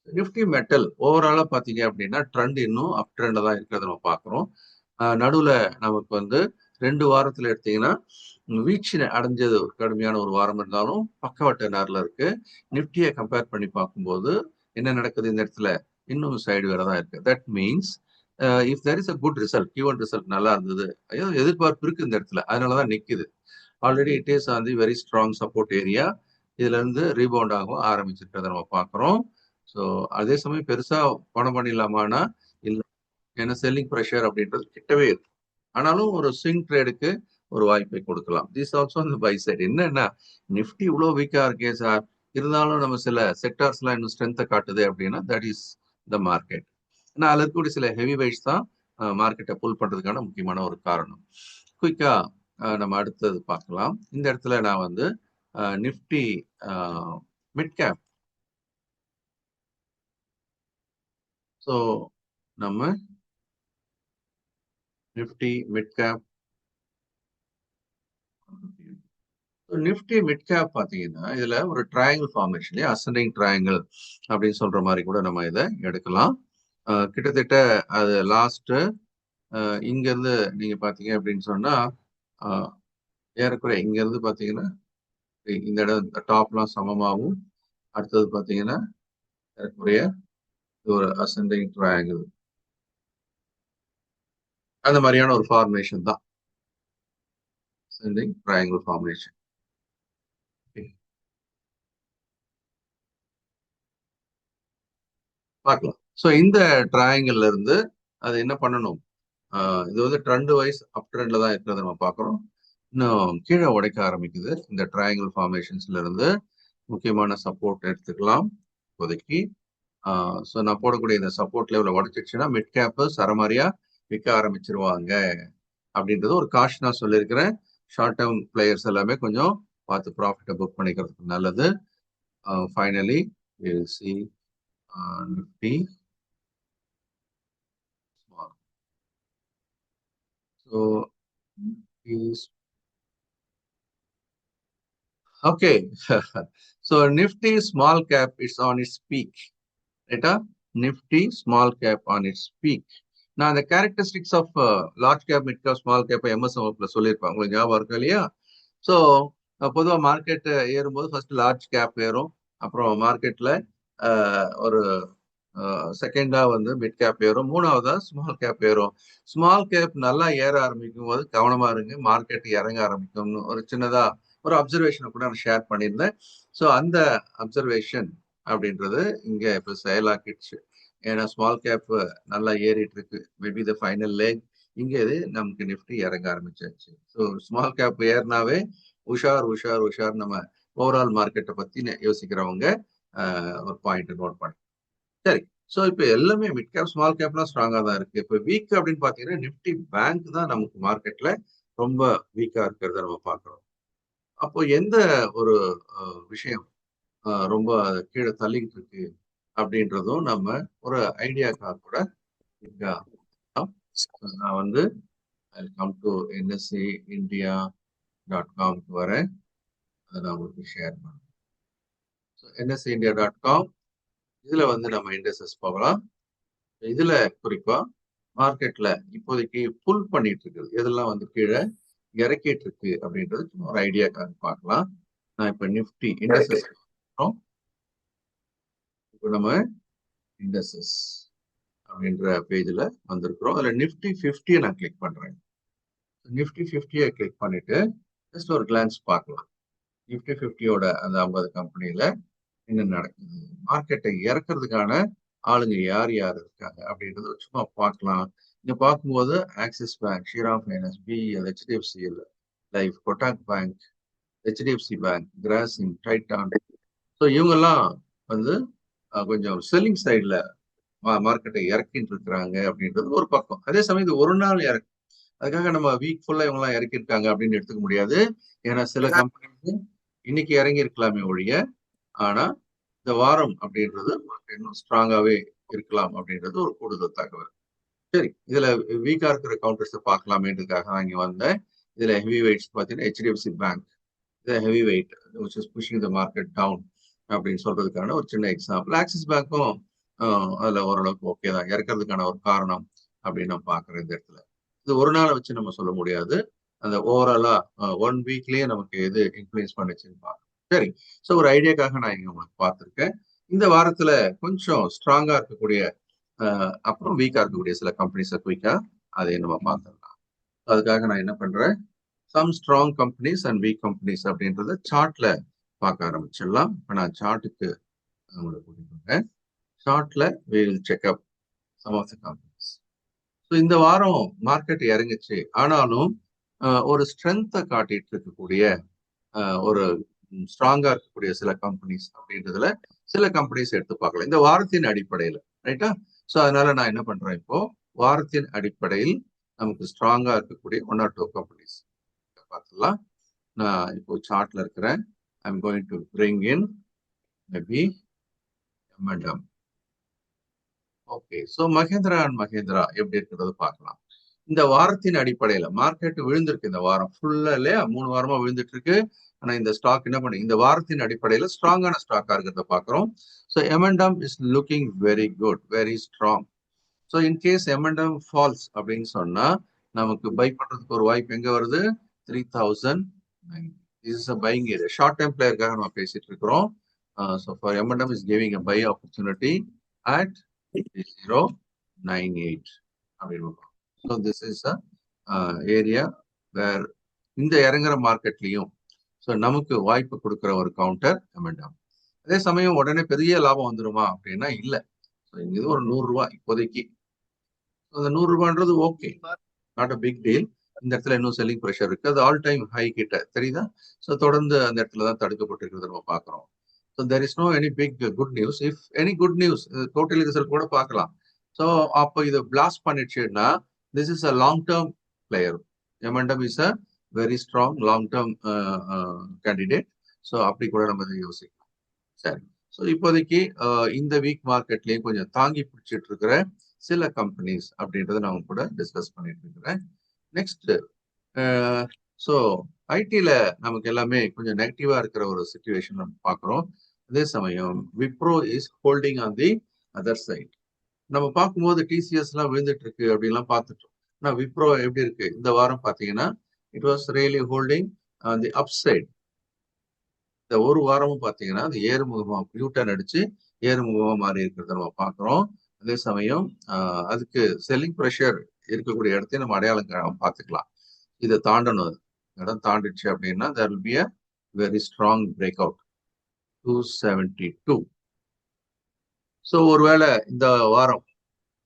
நிஃப்டி மெட்டல் ஓவராலா பார்த்தீங்க அப்படின்னா ட்ரெண்ட் இன்னும் அப் ட்ரெண்ட் தான் இருக்கிறத நம்ம பார்க்குறோம். நடுவில் நமக்கு வந்து 2 வாரத்தில் எடுத்தீங்கன்னா வீழ்ச்சி அடைஞ்சது ஒரு கடுமையான ஒரு வாரம் இருந்தாலும் பக்கவாட்டு நேரில் இருக்கு. நிஃப்டியை கம்பேர் பண்ணி பார்க்கும்போது என்ன நடக்குது இந்த இடத்துல? இன்னும் சைடு வேற தான் இருக்கு. That means if there is a good result, Q1 result நல்லா இருந்தது, எதிர்பார்ப்பு இருக்கு இந்த இடத்துல, அதனாலதான் நிக்குது. Already it is on the very strong support area. இதுல இருந்து ரீபவுண்ட் ஆகும் ஆரம்பிச்சிருக்கிறத நம்ம பார்க்குறோம். ஸோ அதே சமயம் பெருசா பணம் பண்ணிடலாமான்னா இல்லை, ஏன்னா செல்லிங் ப்ரெஷர் அப்படின்றது கிட்டவே இருக்கு. ஆனாலும் ஒரு ஸ்விங் ட்ரேடுக்கு ஒரு வாய்ப்பை கொடுக்கலாம். திஸ் ஆல்சோ அந்த பை சைடு. என்னன்னா நிஃப்டி இவ்வளோ வீக்கா இருக்கே சார், இருந்தாலும் நம்ம சில செக்டார்ஸ்லாம் இன்னும் ஸ்ட்ரென்த்தை காட்டுது அப்படின்னா தட் இஸ் த மார்க்கெட். ஏன்னா அதில் இருக்கக்கூடிய சில ஹெவி வெயிட்ஸ் தான் மார்க்கெட்டை புல் பண்றதுக்கான முக்கியமான ஒரு காரணம். குயிக்கா நம்ம அடுத்தது பார்க்கலாம். இந்த இடத்துல நான் வந்து நிஃப்டி மிட் கேப். ஸோ நம்ம Nifty mid cap Nifty mid cap பார்த்தீங்கன்னா இதுல ஒரு ட்ரையாங்கிள் ஃபார்மேஷன்லயே அசெண்டிங் ட்ரையாங்கிள் அப்படின்னு சொல்ற மாதிரி கூட நம்ம இதை எடுக்கலாம். கிட்டத்தட்ட அது லாஸ்ட் இங்க இருந்து நீங்க பாத்தீங்க அப்படின்னு சொன்னா ஏறக்குறைய இங்க இருந்து பாத்தீங்கன்னா இந்த இடம் டாப்லாம் சமமாகவும் அடுத்தது பாத்தீங்கன்னா ஏறக்குறைய ஒரு அசெண்டிங் ட்ரையாங்கிள் அந்த மாதிரியான ஒரு ஃபார்மேஷன் தான் அசெண்டிங் ட்ரையாங்கிள் ஃபார்மேஷன். பார்க்கலாம். ஸோ இந்த ட்ரையாங்கிள் இருந்து அது என்ன பண்ணணும், இது வந்து ட்ரெண்ட் வைஸ் அப் ட்ரெண்ட்ல தான் இருக்கிறத நம்ம பார்க்குறோம். இன்னும் கீழே உடைக்க ஆரம்பிக்குது. இந்த ட்ரையாங்கிள் ஃபார்மேஷன்ஸ்ல இருந்து முக்கியமான சப்போர்ட் எடுத்துக்கலாம் இப்போதைக்கு. ஸோ நான் போடக்கூடிய இந்த சப்போர்ட் லெவலில் உடைச்சிச்சுன்னா மிட் கேப்பு சரமாரியா விற்க ஆரம்பிச்சிருவாங்க அப்படின்றது ஒரு காஷனா சொல்லியிருக்கிறேன். ஷார்ட் டேர்ம் பிளேயர்ஸ் எல்லாமே கொஞ்சம் பார்த்து ப்ராஃபிட்டை புக் பண்ணிக்கிறதுக்கு நல்லது. Finally we'll see Nifty small. So is okay. So Nifty small cap is on its peak. Right? Nifty small cap on its peak. நான் அந்த characteristics of large cap mid cap small cap எம்எஸ்எம்ல சொல்லியிருப்பேன், உங்களுக்கு ஞாபகம் இருக்கு இல்லையா? So பொதுவாக market ஏறும்போது ஃபர்ஸ்ட் லார்ஜ் கேப் ஏறும், அப்புறம் மார்க்கெட்ல ஒரு செகண்டா வந்து மிட் கேப் ஏறும், மூணாவதா ஸ்மால் கேப் ஏறும். ஸ்மால் கேப் நல்லா ஏற ஆரம்பிக்கும் போது கவனமா இருங்க, மார்க்கெட் இறங்க ஆரம்பிக்கும்னு ஒரு சின்னதா ஒரு அப்சர்வேஷனை கூட நான் ஷேர் பண்ணியிருந்தேன். ஸோ அந்த அப்சர்வேஷன் அப்படின்றது இங்க இப்ப செயலாக்கிடுச்சு. ஏன்னா ஸ்மால் கேப் நல்லா ஏறிட்டு இருக்கு, மேபி த ஃபைனல் லேக் இங்க இது நமக்கு நிஃப்டி இறங்க ஆரம்பிச்சாச்சு. ஸோ ஸ்மால் கேப் ஏறினாவே உஷார் உஷார் உஷார். நம்ம ஓவரால் மார்க்கெட்டை பத்தி யோசிக்கிறவங்க ஒரு பாயிண்ட் நோட் பண்ணி. சரி, ஸோ இப்போ எல்லாமே மிட் கேப் ஸ்மால் கேப்லாம் ஸ்ட்ராங்கா தான் இருக்கு. இப்போ வீக் அப்படின்னு பாத்தீங்கன்னா நிஃப்டி பேங்க் தான் நமக்கு மார்க்கெட்ல ரொம்ப வீக்கா இருக்கிறத நம்ம பாக்குறோம். அப்போ எந்த ஒரு விஷயம் ரொம்ப கீழே தள்ளிக்கிட்டு இருக்கு அப்படின்றதும் நம்ம ஒரு ஐடியாக்காக கூட இருக்கா. நான் வந்து கம் டு NSE India.com வரேன், அதை நான் உங்களுக்கு ஷேர் பண்ணுறேன். NSE India.com இதுல வந்து நம்ம இண்டஸ்ட்ரீஸ் போகலாம். இதுல குறிப்பா மார்க்கெட்ல இப்போதைக்கு புல் பண்ணிட்டு இருக்குது, எதெல்லாம் வந்து கீழே இறக்கிட்டு இருக்கு அப்படின்றது ஒரு ஐடியாக்காக பார்க்கலாம். நான் இப்ப நிஃப்டி இண்டஸ்ட்ரீஸ் இப்போ நம்ம இண்டஸ்ட்ரீஸ் அப்படின்ற பேஜ்ல வந்திருக்கிறோம். அதுல நிஃப்டி 50 நான் கிளிக் பண்றேன். நிஃப்டி 50 கிளிக் பண்ணிட்டு ஜஸ்ட் ஒரு கிளான்ஸ் பார்க்கலாம். நிஃப்டி 50யோட அந்த 50 கம்பெனில என்ன நடக்குது, மார்க்கெட்டை இறக்குறதுக்கான ஆளுங்க யார் யார் இருக்காங்க அப்படின்றத சும்மா பார்க்கலாம். இங்க பார்க்கும்போது ஆக்சிஸ் பேங்க், ஸ்ரீராம் ஃபைனான்ஸ், பிஎல், HDFC life, Kotak bank, HDFC bank, Grasim, Titan, so இவங்கெல்லாம் வந்து கொஞ்சம் செல்லிங் சைட்ல மார்க்கெட்டை இறக்கிட்டு இருக்கிறாங்க அப்படின்றது ஒரு பக்கம். அதே சமயம் இது ஒரு நாள் இறக்கு, அதுக்காக நம்ம வீக் ஃபுல்லா இவங்கெல்லாம் இறக்கிருக்காங்க அப்படின்னு எடுத்துக்க முடியாது. ஏன்னா சில கம்பெனிக்கு இன்னைக்கு இறங்கி இருக்கலாமே ஒழிய, ஆனா இந்த வாரம் அப்படின்றது இன்னும் ஸ்ட்ராங்காவே இருக்கலாம் அப்படின்றது ஒரு கூடுதல் தகவல். சரி, இதுல வீக்கா இருக்கிற கவுண்டர்ஸ் பார்க்கலாமேன்றதுக்காக நான் இங்க வந்தேன். இதுல ஹெவி வெயிட்ஸ் பார்த்தீங்கன்னா HDFC பேங்க், இது heavy weight which is pushing the market down அப்படின்னு சொல்றதுக்கான ஒரு சின்ன எக்ஸாம்பிள். ஆக்சிஸ் பேங்க்கும் அதுல ஓரளவுக்கு ஓகே தான், இறக்கிறதுக்கான ஒரு காரணம் அப்படின்னு நான் பாக்குறேன் இந்த இடத்துல. இது ஒரு நாளை வச்சு நம்ம சொல்ல முடியாது, அந்த ஓவராலா 1 வீக்லயே நமக்கு எது இன்ஃபுளுன்ஸ் பண்ணுச்சுன்னு பார்க்கணும். சரி, ஸோ ஒரு ஐடியாக்காக நான் இங்க உங்களுக்கு பார்த்துருக்கேன். இந்த வாரத்துல கொஞ்சம் ஸ்ட்ராங்கா இருக்கக்கூடிய அப்புறம் வீக்கா இருக்கக்கூடிய சில கம்பெனிஸை குயிக்கா அதை நம்ம பார்த்துடலாம். அதுக்காக நான் என்ன பண்றேன், some strong companies and weak companies அப்படின்றத சார்ட்ல பார்க்க ஆரம்பிச்சிடலாம். இப்போ நான் சார்ட்டுக்கு உங்களை கூட்டிட்டு வரேன். சார்ட்ல we will check up some of the companies. So இந்த வாரம் மார்க்கெட் இறங்குச்சு, ஆனாலும் ஒரு ஸ்ட்ரென்த்தை காட்டிட்டு இருக்கக்கூடிய ஒரு ஸ்ட்ராங்கா இருக்கக்கூடிய சில கம்பெனிஸ் அப்படின்றதுல சில கம்பெனிஸ் எடுத்து பார்க்கலாம் இந்த வாரத்தின் அடிப்படையில, ரைட்டா? ஸோ அதனால நான் என்ன பண்றேன், இப்போ வாரத்தின் அடிப்படையில் நமக்கு ஸ்ட்ராங்கா இருக்கக்கூடிய 1 or 2 கம்பெனிஸ் பார்த்துக்கலாம். நான் இப்போ சார்ட்ல இருக்கிறேன். I'm going to bring in maybe M&M. Okay, so Mahindra and Mahindra எப்படி இருக்கிறது பார்க்கலாம். இந்த வாரத்தின் அடிப்படையில மார்க்கெட் விழுந்திருக்கு. இந்த வாரம் ஃபுல்லா இல்லையா, 3 வாரமா விழுந்துட்டு இருக்கு. ஆனா இந்த ஸ்டாக் என்ன பண்ணி இந்த வாரத்தின் அடிப்படையில ஸ்ட்ராங்கான ஸ்டாக்கா இருக்கிறத பாக்குறோம். So M&M is looking very good, very strong. So in case M&M falls அப்படின்னு சொன்னா நமக்கு பை பண்றதுக்கு ஒரு வாய்ப்பு எங்க வருது, 3009. Is a buying area. Short time பிளேயருக்காக நம்ம பேசிட்டு இருக்கிறோம். So for M&M is giving a buy opportunity at 3098 அப்படின்னு. So this is a area where இந்த இறங்குற மார்க்கெட்லயும் ஸோ நமக்கு வாய்ப்பு கொடுக்குற ஒரு கவுண்டர் M&M. அதே சமயம் உடனே பெரிய லாபம் வந்துருமா அப்படின்னா இல்ல. இது ஒரு 100 ரூபாய் இப்போதைக்கு. அந்த 100 ரூபான்றது okay, not a big deal. இந்த இடத்துல இன்னும் செல்லிங் ப்ரெஷர் இருக்கு. அது ஆல் டைம் ஹை கிட்ட தெரியுதா. ஸோ தொடர்ந்து அந்த இடத்துல தான் தடுக்கப்பட்டிருக்கிறது நம்ம பார்க்குறோம். So there is no any big good news. If any good news totally result கூட பார்க்கலாம். ஸோ அப்போ இதை பிளாஸ்ட் பண்ணிடுச்சுன்னா this is a long term player. M&M is a very strong long term candidate. So அப்படி கூட நம்ம இதை யோசிக்கலாம். சரி, ஸோ இப்போதைக்கு இந்த வீக் மார்க்கெட்லயும் கொஞ்சம் தாங்கி பிடிச்சிட்டு இருக்கிற சில கம்பெனிஸ் அப்படின்றத நான் கூட டிஸ்கஸ் பண்ணிட்டு இருக்கிறேன். நெக்ஸ்ட், ஸோ ஐடில நமக்கு எல்லாமே கொஞ்சம் நெகட்டிவா இருக்கிற ஒரு சிச்சுவேஷன் நம்ம பார்க்குறோம். அதே சமயம் Wipro is holding on the other side. நம்ம பார்க்கும்போது டிசிஎஸ் எல்லாம் விழுந்துட்டு இருக்கு அப்படின்லாம் பார்த்துட்டோம். ஆனா விப்ரோ எப்படி இருக்கு இந்த வாரம் பார்த்தீங்கன்னா it was really holding on the upside. இந்த ஒரு வாரமும் பார்த்தீங்கன்னா அது ஏறுமுகமா நியூட்டன் அடிச்சு ஏறுமுகமா மாறி இருக்கிறத நம்ம பார்க்குறோம். அதே சமயம் அதுக்கு செல்லிங் ப்ரெஷர் இருக்கக்கூடிய இடத்தையும் நம்ம அடையாளம் பார்த்துக்கலாம். இதை தாண்டணும், இடம் தாண்டிடுச்சு அப்படின்னா there will be a very strong breakout 272. So ஒருவேளை இந்த வாரம்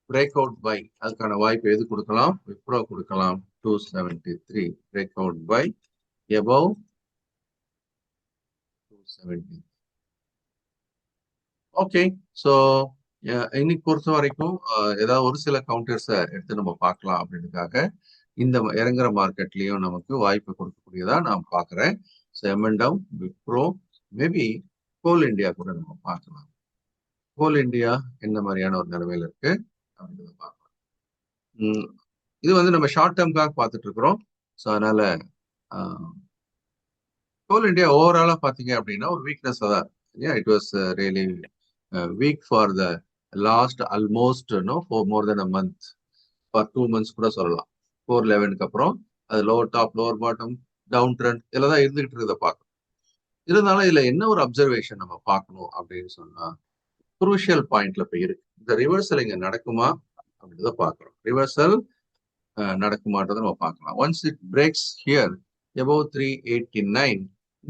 பிரேக் அவுட் பை அதுக்கான வாய்ப்பு எது கொடுக்கலாம், விப்ரோ கொடுக்கலாம். 273 break out by above 270. Okay, so இன்னைக்கு பொறுத்த வரைக்கும் ஏதாவது ஒரு சில கவுண்டர்ஸை எடுத்து நம்ம பார்க்கலாம் அப்படின்றதுக்காக இந்த இறங்குற மார்க்கெட்லயும் நமக்கு வாய்ப்பு கொடுக்கக்கூடியதா நான் பார்க்குறேன். ஸோ M&M, விப்ரோ, மேபி கோல் இந்தியா கூட நம்ம பார்க்கலாம். கோல் இந்தியா என்ன மாதிரியான ஒரு நிலைமையில இருக்கு அப்படின்றத பார்க்கலாம். இது வந்து நம்ம ஷார்ட் டேர்ம்காக பார்த்துட்டு இருக்கிறோம். ஸோ அதனால கோல் இந்தியா ஓவராலா பார்த்தீங்க அப்படின்னா ஒரு வீக்னஸ் தான். It was really weak for the last almost for more then a month, for 2 months கூட சொல்லலாம். 411க்கு அப்புறம் அது lower top lower bottom down trend இதில் தான் இருந்துகிட்டு இருக்கிறத பார்க்கணும். இருந்தாலும் இதுல என்ன ஒரு அப்சர்வேஷன் நம்ம பார்க்கணும் அப்படின்னு சொன்னா குரூஷியல் பாயிண்ட்ல போய் இருக்கு. இந்த ரிவர்சல் இங்க நடக்குமா அப்படின்றத பார்க்கணும். ரிவர்சல் நடக்குமான்றதை நம்ம பார்க்கலாம். Once it breaks here above 389,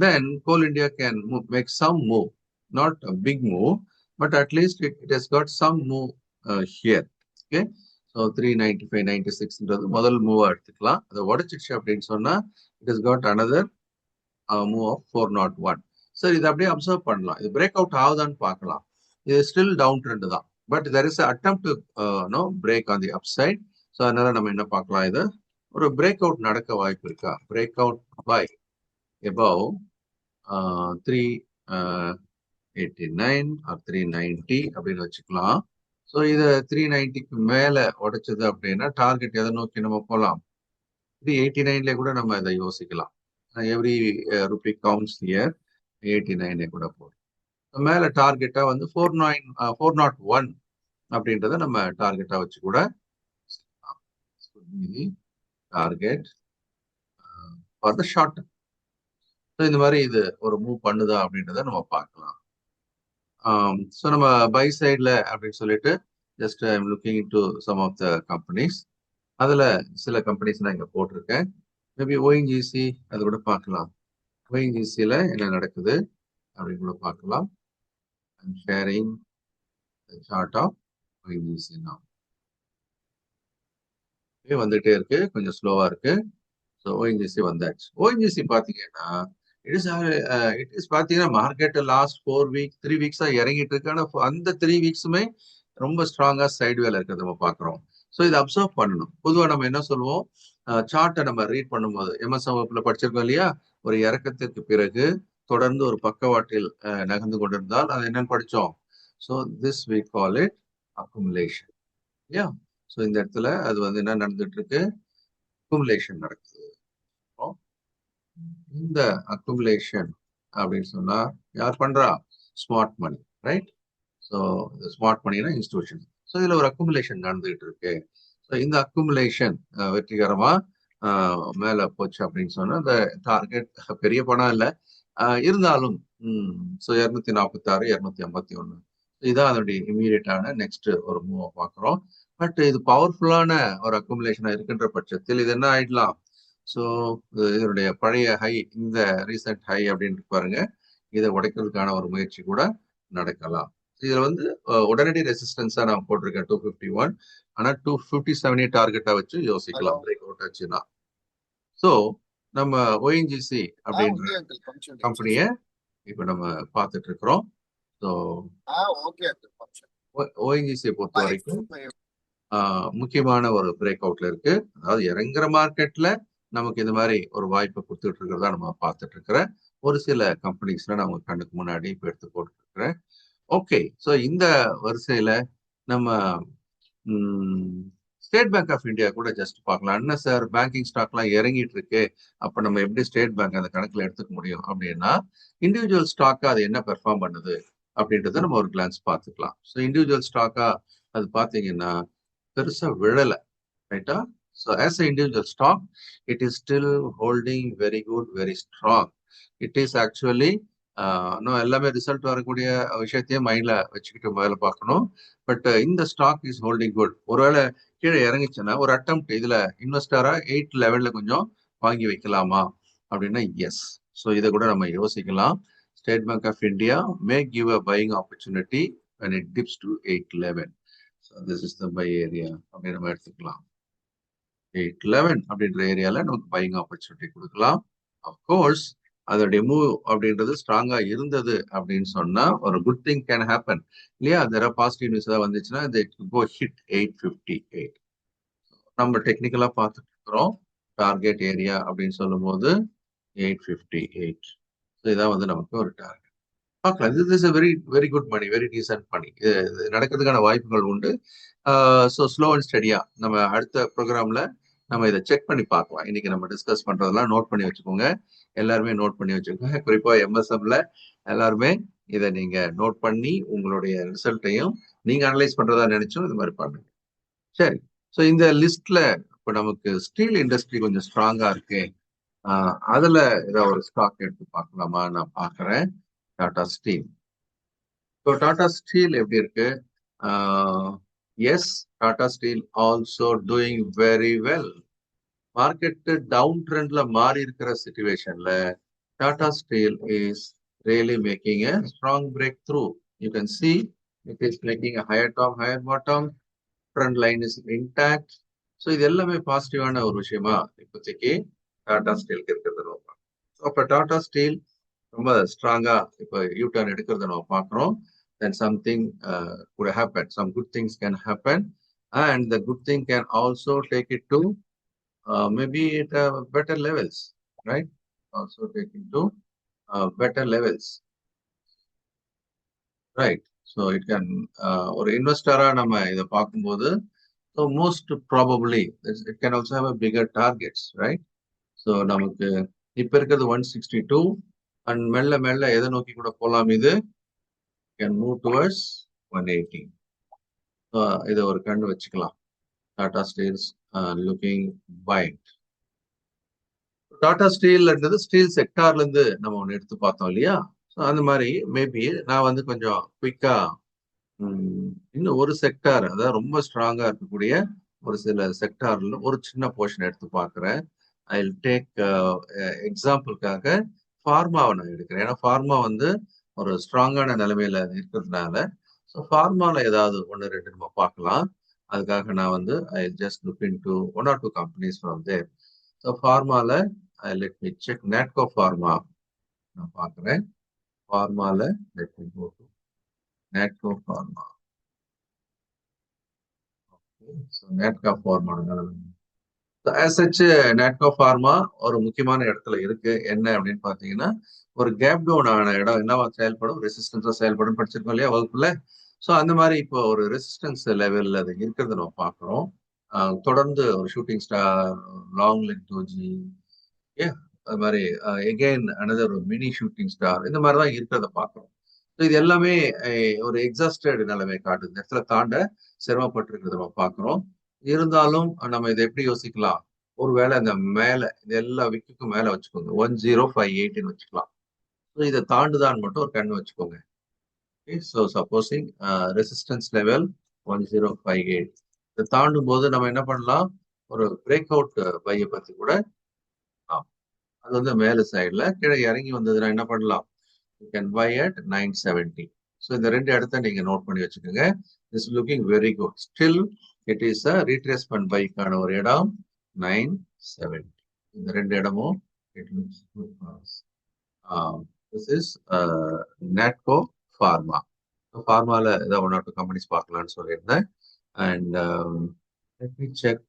then Coal India can make some move, not a big move, but at least it has got some move here. Okay, so 395, 96ன்றது முதல் மூவ் எடுத்துக்கலாம். அதை உடைச்சிடுச்சு அப்படின்னு சொன்னா it has got another move of 401. சரி, இதை அப்படியே observe பண்ணலாம். இது பிரேக் அவுட் ஆகுதான்னு பார்க்கலாம். இது ஸ்டில் டவுன் ட்ரெண்ட் தான், but there is an attempt to break on the upside. So அதனால நம்ம என்ன பார்க்கலாம், இது ஒரு பிரேக் அவுட் நடக்க வாய்ப்பு இருக்கா. Break out by above 389 or 390 அப்படின்னு வச்சுக்கலாம். ஸோ இதை 390க்கு மேல உடைச்சது அப்படின்னா டார்கெட் எதை நோக்கி நம்ம போகலாம், 389ல கூட நம்ம இதை யோசிக்கலாம். Every rupee counts here. 89 கூட போடும். மேல டார்கெட்டா வந்து 401 அப்படின்றத நம்ம டார்கெட்டா வச்சு கூட target for the short term. So இந்த மாதிரி இது ஒரு மூவ் பண்ணுதா அப்படின்றத நம்ம பார்க்கலாம். ஸோ நம்ம பை சைட்ல அப்படின்னு சொல்லிட்டு just I am looking into some of the companies. அதுல சில கம்பெனிஸ் நான் இங்க போட்டிருக்கேன். மேபி ONGC அது கூட பார்க்கலாம். ONGCல என்ன நடக்குது அப்படின்னு கூட பார்க்கலாம். I'm sharing chart of ONGC now. வந்துட்டே இருக்கு, கொஞ்சம் ஸ்லோவா இருக்கு. ஸோ ONGC வந்தாச்சு. ONGC பாத்தீங்கன்னா இட் இஸ் பாத்தீங்கன்னா மார்க்கெட் லாஸ்ட் 3 வீக்ஸா இறங்கிட்டு இருக்கு. ஆனா அந்த 3 வீக்ஸுமே ரொம்ப ஸ்ட்ராங்கா சைடு வேலை இருக்கிறது நம்ம பாக்குறோம். ஸோ இதை அப்சர்வ் பண்ணணும். பொதுவாக நம்ம என்ன சொல்லுவோம், சார்ட்டை நம்ம ரீட் பண்ணும்போது எம்எஸ் வகுப்புல படிச்சிருக்கோம் இல்லையா, ஒரு இறக்கத்திற்கு பிறகு தொடர்ந்து ஒரு பக்கவாட்டில் நகர்ந்து கொண்டிருந்தால் அது என்னன்னு படிச்சோம். So this we call it accumulation. இல்லையா? ஸோ இந்த இடத்துல அது வந்து என்ன நடந்துட்டு இருக்கு, அக்குமுலேஷன் நடக்குது. இந்த அக்குமுலேஷன் அப்படின்னு சொன்னா யார் பண்றா, smart money, right? So smart மணினா இன்ஸ்டிடியூஷன். ஸோ இதுல ஒரு அக்குமுலேஷன் நடந்துகிட்டு இருக்கு. ஸோ இந்த அக்குமுலேஷன் வெற்றிகரமா மேல போச்சு அப்படின்னு சொன்னா இந்த டார்கெட் பெரிய பணம் இல்லை, இருந்தாலும் ஸோ 246 251 இதுதான் அதனுடைய இமீடியட்டான நெக்ஸ்ட் ஒரு மூவ் பார்க்குறோம். பட் இது பவர்ஃபுல்லான ஒரு அக்குமுலேஷனா இருக்கின்ற பட்சத்தில் இது என்ன ஆயிடலாம். ஸோ இதனுடைய பழைய ஹை, இந்த ரீசெண்ட் ஹை அப்படின்னு பாருங்க, இதை உடைக்கிறதுக்கான ஒரு முயற்சி கூட நடக்கலாம். இதுல வந்து உடனடி ரெசிஸ்டன்ஸா நான் போட்டிருக்கேன் 251. ஆனா 257 டார்கெட்டா வச்சு யோசிக்கலாம் பிரேக் அவுட் ஆச்சுன்னா. ஸோ நம்ம ஓஎன்ஜிசி அப்படின்ற கம்பெனியை இப்ப நம்ம பார்த்துட்டு இருக்கிறோம். ஸோ ஓஎன்ஜிசியை பொறுத்த வரைக்கும் முக்கியமான ஒரு பிரேக் அவுட்ல இருக்கு. அதாவது இறங்குற மார்க்கெட்ல நமக்கு இந்த மாதிரி ஒரு வாய்ப்பை கொடுத்துட்டு இருக்கிறதா நம்ம பார்த்துட்டு இருக்கிறேன். ஒரு சில கம்பெனிஸ்ல நான் உங்க கண்ணுக்கு முன்னாடி இப்ப எடுத்து போட்டு இருக்கிறேன். ஓகே, ஸோ இந்த வரிசையில நம்ம ஸ்டேட் பேங்க் ஆஃப் இந்தியா கூட ஜஸ்ட் பார்க்கலாம். என்ன சார் பேங்கிங் ஸ்டாக்லாம் இறங்கிட்டு இருக்கு, அப்ப நம்ம எப்படி ஸ்டேட் பேங்க் அந்த கணக்குல எடுத்துக்க முடியும் அப்படின்னா, இண்டிவிஜுவல் ஸ்டாக்கா அது என்ன பெர்ஃபார்ம் பண்ணுது அப்படின்றத நம்ம ஒரு கிளான்ஸ் பார்த்துக்கலாம். ஸோ இண்டிவிஜுவல் ஸ்டாக்கா அது பார்த்தீங்கன்னா பெருசா விழலை, ரைட்டா? So as a individual stock it is still holding very good, very strong. It is actually இன்னும் எல்லாமே ரிசல்ட் வரக்கூடிய விஷயத்தையும் மைண்ட்ல வச்சுக்கிட்டு வேலை பார்க்கணும். பட் இந்த ஸ்டாக் இஸ் ஹோல்டிங் குட். ஒருவேளை கீழே இறங்கிச்சுன்னா ஒரு அட்டம்ப்ட் இதுல இன்வெஸ்டரா 811 கொஞ்சம் வாங்கி வைக்கலாமா அப்படின்னா எஸ். ஸோ இதை கூட நம்ம யோசிக்கலாம். State Bank of India may give a buying opportunity when it dips to 811. So this is the buy area அப்படின்னு நம்ம எடுத்துக்கலாம். 811 அப்படின்ற ஏரியால நமக்கு பையிங் ஆப்பர்ச்சுனிட்டி கொடுக்கலாம். அப்கோர்ஸ் அதோடைய மூவ் அப்படின்றது ஸ்ட்ராங்கா இருந்தது அப்படின்னு சொன்னா ஒரு குட் திங் கேன் ஹேப்பன் இல்லையா. அதர பாசிட்டிவ் நியூஸ் ஏதாவது வந்துச்சுன்னா இது கோ ஹிட் 858. நம்ம டெக்னிக்கலா பார்த்துட்டு இருக்கிறோம். டார்கெட் ஏரியா அப்படின்னு சொல்லும் போது 858. இதான் வந்து நமக்கு ஒரு டார்கெட் பார்க்கலாம். இது is very very good money, very decent money. இது நடக்கிறதுக்கான வாய்ப்புகள் உண்டு. ஸோ ஸ்லோ அண்ட் ஸ்டடியா நம்ம அடுத்த ப்ரோக்ராம்ல நம்ம இதை செக் பண்ணி பார்க்கலாம். இன்னைக்கு நம்ம டிஸ்கஸ் பண்றதெல்லாம் நோட் பண்ணி வச்சுக்கோங்க. எல்லாருமே நோட் பண்ணி வச்சுக்கோங்க. குறிப்பா எம்எஸ்எம்ல எல்லாருமே இதை நீங்க நோட் பண்ணி உங்களுடைய ரிசல்ட்டையும் நீங்க அனலைஸ் பண்றதா நினைச்சும் இது மாதிரி பண்ணுங்க. சரி, ஸோ இந்த லிஸ்ட்ல இப்போ நமக்கு ஸ்டீல் இண்டஸ்ட்ரி கொஞ்சம் ஸ்ட்ராங்கா இருக்கு. அதுல ஏதாவது ஒரு ஸ்டாக் எடுத்து பார்க்கலாமா நான் பார்க்கறேன். Tata Steel. So Tata Steel எப்படி இருக்கு? Yes, Tata Steel also doing very well. Market down ட்ரெண்ட்ல மாறி இருக்கிற சிச்சுவேஷன்ல Tata Steel is really making a strong breakthrough. You can see it is making a higher top, higher bottom. Trend line is intact. So இது எல்லாமே பாசிட்டிவான ஒரு விஷயமா இப்போதைக்கு டாடா ஸ்டீலுக்கு இருக்கிறது நம்ம. அப்போ டாடா ஸ்டீல் ரொம்ப ஸ்ட்ராங்கா இப்போ யூ டர்ன் எடுக்கிறத நம்ம பார்க்குறோம். then something could happen, some good things can happen, and the good thing can also take it to maybe at better levels, right? Also take it to better levels, right? So it can ஒரு இன்வெஸ்டரா நம்ம இதை பார்க்கும்போது so most probably it can also have a bigger targets, right? So நமக்கு இப்ப இருக்கிறது 162 and மெல்ல மெல்ல எதை நோக்கி கூட போலாம். இது can move towards 180. இதை ஒரு கண்ணு வச்சுக்கலாம். Tata Steel's looking bright. Tata ஸ்டீல்ன்றது ஸ்டீல் செக்டார்ல இருந்து நம்ம ஒன்று எடுத்து பார்த்தோம் இல்லையா. ஸோ அந்த மாதிரி மேபி நான் வந்து கொஞ்சம் குயிக்கா இன்னும் ஒரு செக்டார், அதாவது ரொம்ப ஸ்ட்ராங்கா இருக்கக்கூடிய ஒரு சில செக்டார்ல ஒரு சின்ன போர்ஷன் எடுத்து பார்க்குறேன். ஐ வில் டேக் எக்ஸாம்பிளுக்காக ஃபார்மாவை நான் எடுக்கிறேன். ஏன்னா ஃபார்மா வந்து ஒரு ஸ்ட்ராங்கான நிலைமையில இருக்கிறதுனால ஸோ ஃபார்மால ஏதாவது ஒன்று ரெண்டு நம்ம பார்க்கலாம். அதுக்காக நான் வந்து I just look into 1 or 2 companies from there. So ஃபார்மால let me check Natco Pharma நான் பார்க்குறேன். ஃபார்மால let me go to Natco Pharma. So, Natco Pharma. As such, Natco Pharma ஒரு முக்கியமான இடத்துல இருக்கு. என்ன அப்படின்னு பார்த்தீங்கன்னா, ஒரு கேப் டவுன் ஆன இடம் என்னவா செயல்படும்? ரெசிஸ்டன்ஸா செயல்படும் படிச்சிருக்கோம் இல்லையா வகுப்புல? ஸோ அந்த மாதிரி இப்போ ஒரு ரெசிஸ்டன்ஸ் லெவல்ல அது இருக்கிறத நம்ம பார்க்குறோம். தொடர்ந்து ஒரு shooting star, long leg doji, அது மாதிரி எகெயின் அனதர் ஒரு மினி ஷூட்டிங் ஸ்டார் இந்த மாதிரி தான் இருக்கிறத பார்க்குறோம். ஸோ இது எல்லாமே ஒரு எக்ஸாஸ்டட் நிலைமை காட்டுது. இந்த இடத்துல தாண்ட சிரமப்பட்டிருக்கிறத நம்ம பார்க்குறோம். இருந்தாலும் நம்ம இதை எப்படி யோசிக்கலாம்? ஒருவேளை இந்த மேல இது எல்லா விக்குக்கும் மேல வச்சுக்கோங்க 1058 வச்சுக்கலாம். ஸோ இதை தாண்டுதான்னு மட்டும் ஒரு கண்ணு வச்சுக்கோங்க. ஸோ சப்போசிங் ரெசிஸ்டன்ஸ் லெவல் 1058 இதை தாண்டும் போது நம்ம என்ன பண்ணலாம்? ஒரு பிரேக் அவுட் பையை பத்தி கூட அது வந்து மேல சைடுல கீழே இறங்கி வந்ததுன்னா என்ன பண்ணலாம்? You can buy at 970. ஸோ இந்த ரெண்டு இடத்த நீங்க நோட் பண்ணி வச்சுக்கோங்க. Is looking very good. Still it is a retracement பைக்கான ஒரு இடம் 970. இந்த ரெண்டு இடமும் it looks good for us. This is Natco Pharma. ஃபார்மால ஏதாவது ஒன் ஆர் டூ கம்பெனிஸ் பார்க்கலாம்னு சொல்லியிருந்தேன். And let me check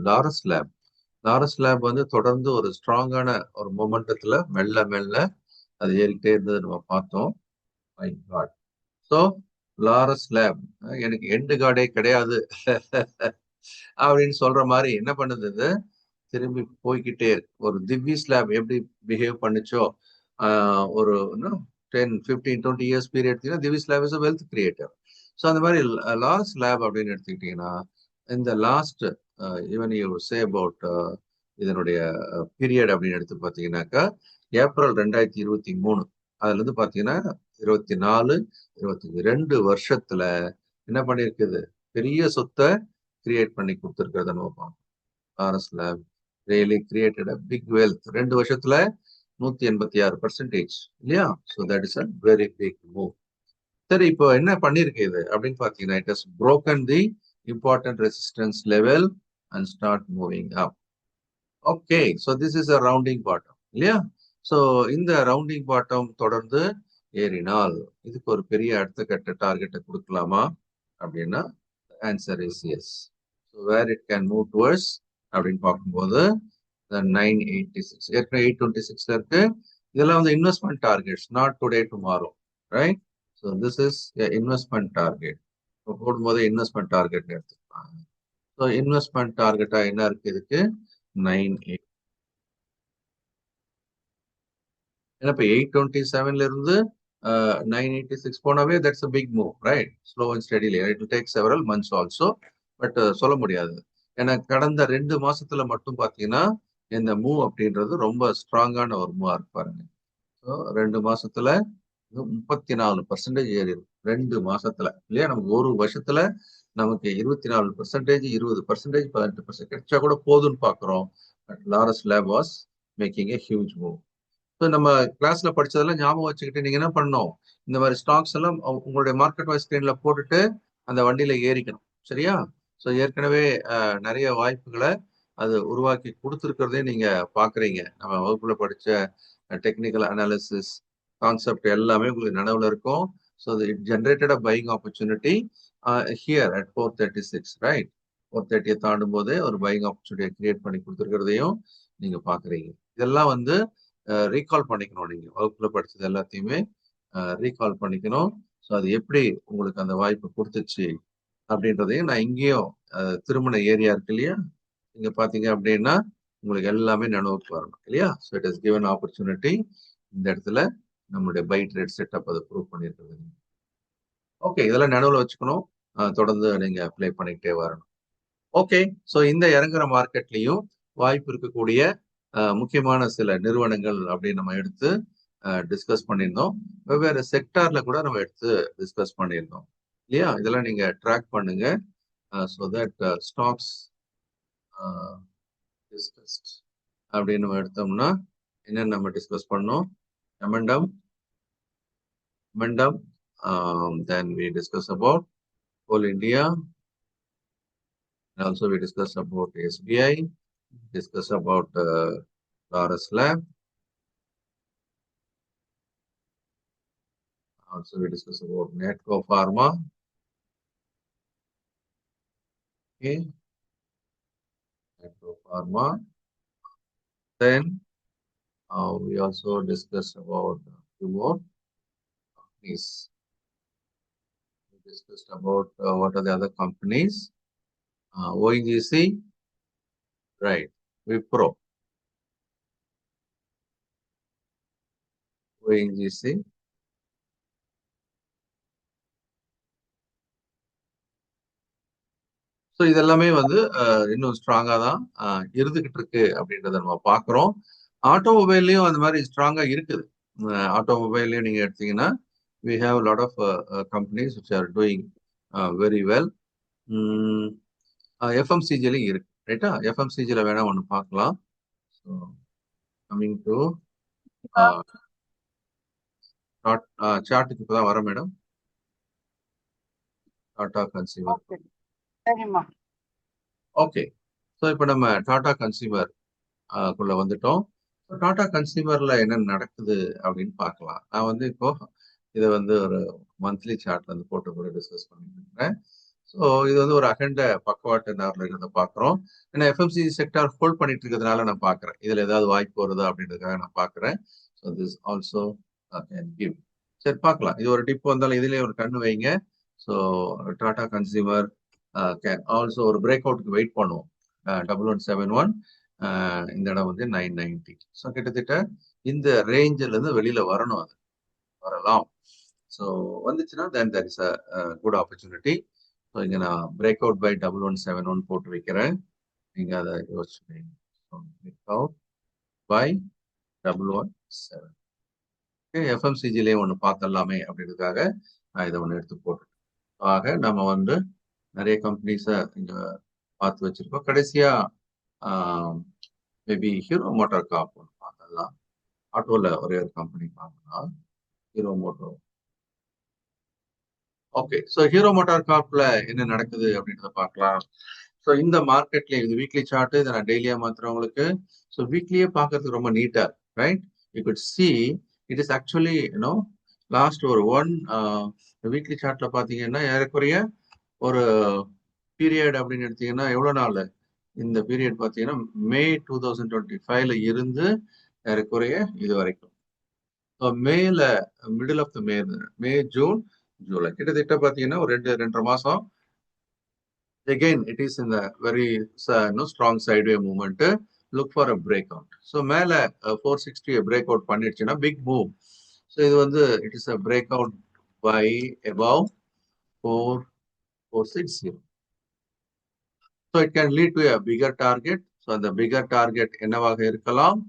Laurus Lab. Laurus Lab வந்து தொடர்ந்து ஒரு ஸ்ட்ராங்கான ஒரு மொமெண்டத்துல மெல்ல மெல்ல அது ஏறிக்கிட்டே இருந்தது நம்ம பார்த்தோம். My god. So Laurus lab எனக்கு எண்டு கார்டே கிடையாது அப்படின்னு சொல்ற மாதிரி என்ன பண்ணுது இது? திரும்பி போய்கிட்டே இருக்கு. ஒரு திவ்விஸ் லேப் எப்படி பிஹேவ் பண்ணுச்சோ ஒரு 10, 15, 20 years period Divi's lab is wealth creator. So அந்த மாதிரி லாரஸ் லேப் அப்படின்னு எடுத்துக்கிட்டீங்கன்னா இந்த last even you say about இதனுடைய பீரியட் அப்படின்னு எடுத்து பார்த்தீங்கன்னாக்கா ஏப்ரல் 2023 அதுல இருந்து பார்த்தீங்கன்னா 24, 22 வருஷத்துல என்ன பண்ணிருக்குது? பெரிய சொத்தை கிரியேட் பண்ணி கொடுத்துருக்கிறத நம்ம பார்ப்போம். Laurus lab really created a big wealth. 2 வருஷத்துல 186% இல்லையா? So that is a very big move. சரி, இப்போ என்ன பண்ணிருக்கு இது அப்படின்னு பார்த்தீங்கன்னா it has broken the important resistance level and start moving up. Okay, so this is a rounding bottom இல்லையா? ஸோ இந்த ரவுண்டிங் பாட்டம் தொடர்ந்து ஏறினால் இதுக்கு ஒரு பெரிய அடுத்த கட்ட டார்கெட்டை கொடுக்கலாமா அப்படின்னா answer is yes. So where it can move towards அப்படின்னு பார்க்கும்போது 986 ஏற்கனவே 826 இருக்கு. இதெல்லாம் வந்து investment targets, not today tomorrow, right? So this is investment target. போடும்போது இன்வெஸ்ட்மெண்ட் டார்கெட் எடுத்துக்கலாம். ஸோ இன்வெஸ்ட்மெண்ட் டார்கெட்டா என்ன இருக்கு இதுக்கு? 9. ஏன்னா இப்போ 827ல இருந்து 986 போனாவே that's a big move, right? Slow and steadily it will take several months also. But சொல்ல முடியாது. ஏன்னா கடந்த 2 மாசத்துல மட்டும் பாத்தீங்கன்னா இந்த மூவ் அப்படின்றது ரொம்ப ஸ்ட்ராங்கான ஒரு மூவா இருக்கு பாருங்க. ஸோ 2 மாசத்துல 34% ஏறி இருக்கு. 2 மாசத்துல இல்லையா? நமக்கு ஒரு வருஷத்துல நமக்கு 24%, 20%, 18% கிடைச்சா கூட போதும்னு பாக்குறோம். But Laurus lab was making a huge move. So நம்ம கிளாஸ்ல படிச்சதெல்லாம் ஞாபகம் வச்சுக்கிட்டு நீங்க என்ன பண்ணணும்? இந்த மாதிரி ஸ்டாக்ஸ் எல்லாம் உங்களுடைய மார்க்கெட் வாய்ஸ் ஸ்கிரீன்ல போட்டுட்டு அந்த வண்டியில ஏறிக்கணும். சரியா? ஸோ ஏற்கனவே நிறைய வாய்ப்புகளை அது உருவாக்கி கொடுத்துருக்கிறதே நீங்க பாக்குறீங்க. நம்ம வகுப்புல படிச்ச டெக்னிக்கல் அனாலிசிஸ் கான்செப்ட் எல்லாமே உங்களுக்கு நினைவுல இருக்கும். So it generated a buying opportunity here at 436, right? 430 தாண்டும் போதே ஒரு பையிங் ஆப்பர்ச்சுனிட்டியை கிரியேட் பண்ணி கொடுத்துருக்கிறதையும் நீங்க பாக்குறீங்க. இதெல்லாம் வந்து ரீகால் பண்ணிக்கணும். நீங்க வகுப்புல படிச்சது எல்லாத்தையுமே ரீகால் பண்ணிக்கணும். ஸோ அது எப்படி உங்களுக்கு அந்த வாய்ப்பு கொடுத்துச்சு அப்படின்றதையும் நான் இங்கேயும் திருமண ஏரியா இருக்கு இல்லையா? இங்க பாத்தீங்க அப்படின்னா உங்களுக்கு எல்லாமே நினைவுக்கு வரணும் இல்லையா? So it is given opportunity. இந்த இடத்துல நம்மளுடைய பை ட்ரேட் செட்டப் அதை ப்ரூவ் பண்ணியிருக்கிறது. ஓகே, இதெல்லாம் நினைவுல வச்சுக்கணும். தொடர்ந்து நீங்க அப்ளை பண்ணிக்கிட்டே வரணும். ஓகே, ஸோ இந்த இறங்குற மார்க்கெட்லயும் வாய்ப்பு இருக்கக்கூடிய முக்கியமான சில நிறுவனங்கள் அப்படின்னு நம்ம எடுத்து டிஸ்கஸ் பண்ணியிருந்தோம். வெவ்வேறு செக்டார்ல கூட நம்ம எடுத்து டிஸ்கஸ் பண்ணியிருந்தோம் இல்லையா? இதெல்லாம் நீங்க ட்ராக் பண்ணுங்க. ஸோ தட் ஸ்டாக்ஸ் டிஸ்கஸ்ட் அப்படின்னு நம்ம எடுத்தோம்னா என்னென்ன நம்ம டிஸ்கஸ் பண்ணோம்? எமெண்டம், then we discuss about Coal India, and also we discuss about SBI, discuss about Laurus Lab, also we discuss about Netco Pharma, Okay, Pharma. Then we also discussed about few more companies. We discussed about what are the other companies. ONGC, right? Wipro, ONGC. So இதெல்லாமே வந்து இன்னும் ஸ்ட்ராங்கா தான் இருந்துகிட்டு இருக்கு அப்படின்றத நம்ம பார்க்குறோம். ஆட்டோமொபைல்லையும் அந்த மாதிரி ஸ்ட்ராங்கா இருக்குது. ஆட்டோமொபைல்லையும் நீங்க எடுத்தீங்கன்னா we have a lot of companies which are doing very well. எஃப்எம்சிஜிலையும் இருக்கு, ரைட்டா? எஃப்எம்சிஜில வேணா ஒன்று பார்க்கலாம். ஸோ கம்மிங் டு சார்ட்டுக்கு இப்போதான் வர madam. Tata consumer. Okay, so இப்போ நம்ம டாடா கன்சியூமர் குள்ள வந்துட்டோம். டாடா கன்சியூமர்ல என்ன நடக்குது அப்படின்னு பார்க்கலாம். நான் வந்து இப்போ இதை வந்து ஒரு மந்த்லி சார்ட்ல இருந்து போட்டு கூட டிஸ்கஸ் பண்ணிட்டு இருக்கிறேன். ஸோ இது வந்து ஒரு அகண்ட பக்கவாட்டு நேரில் இருக்கிறத பார்க்குறோம். ஏன்னா எஃப்எம்சி செக்டார் ஹோல்ட் பண்ணிட்டு இருக்கிறதுனால நான் பார்க்குறேன் இதில் ஏதாவது வாய்ப்பு வருதா அப்படின்றதுக்காக நான் பார்க்குறேன். So this also can give. சரி பார்க்கலாம், இது ஒரு டிப் வந்தாலும் இதுலேயே ஒரு கண்ணு வைங்க. So Tata consumer can also ஒரு பிரேக் அவுட்டுக்கு வெயிட் பண்ணுவோம். 1171 இந்த இடம் வந்து 990. ஸோ கிட்டத்தட்ட இந்த ரேஞ்சில் இருந்து வெளியில வரணும், அது வரலாம். ஸோ வந்துச்சுன்னா then that is a good opportunity. So இங்கே நான் பிரேக் அவுட் பை 1171 போட்டு வைக்கிறேன். நீங்க அதை யோசிச்சு பிரேக் அவுட் பை 1171. எஃப்எம்சிஜிலேயே ஒன்று பார்த்துடலாமே அப்படின்றதுக்காக நான் இதை ஒன்று எடுத்து போட்டுட்டேன். ஆக நம்ம வந்து நிறைய கம்பெனிஸை இங்க பார்த்து வச்சிருக்கோம். கடைசியா மேபி ஹீரோ மோட்டார் கார்ப் ஒன்று பார்த்துடலாம். ஆட்டோல ஒரே ஒரு கம்பெனி பார்க்கலாம், Hero Moto. Okay, so Hero motor கார்ப்ல என்ன நடக்குது அப்படின்றத பார்க்கலாம். ஸோ இந்த மார்க்கெட்ல இது வீக்லி சார்ட், இதை நான் டெய்லியா மாத்துறவங்களுக்கு. ஸோ வீக்லியே பார்க்கறதுக்கு ரொம்ப நீட்டா, right? You could see it is actually last ஒரு வீக்லி சார்ட்ல பாத்தீங்கன்னா ஏறக்குறைய ஒரு பீரியட் அப்படின்னு எடுத்தீங்கன்னா எவ்வளவு நாள் இந்த பீரியட் பாத்தீங்கன்னா மே 2025ல இருந்து ஏறக்குறைய இது வரைக்கும். மேல middle of the May June July கிட்டத்தட்ட பாத்தீங்கன்னா ஒரு 2.5 மாசம். Again, it is in the very strong sideway movement. Look for a breakout. So மேல 460 breakout பண்ணிடுச்சுன்னா big move. So இது வந்து it is a breakout by above 4460. So it can lead to a bigger target. So the bigger target என்னவாக இருக்கலாம்?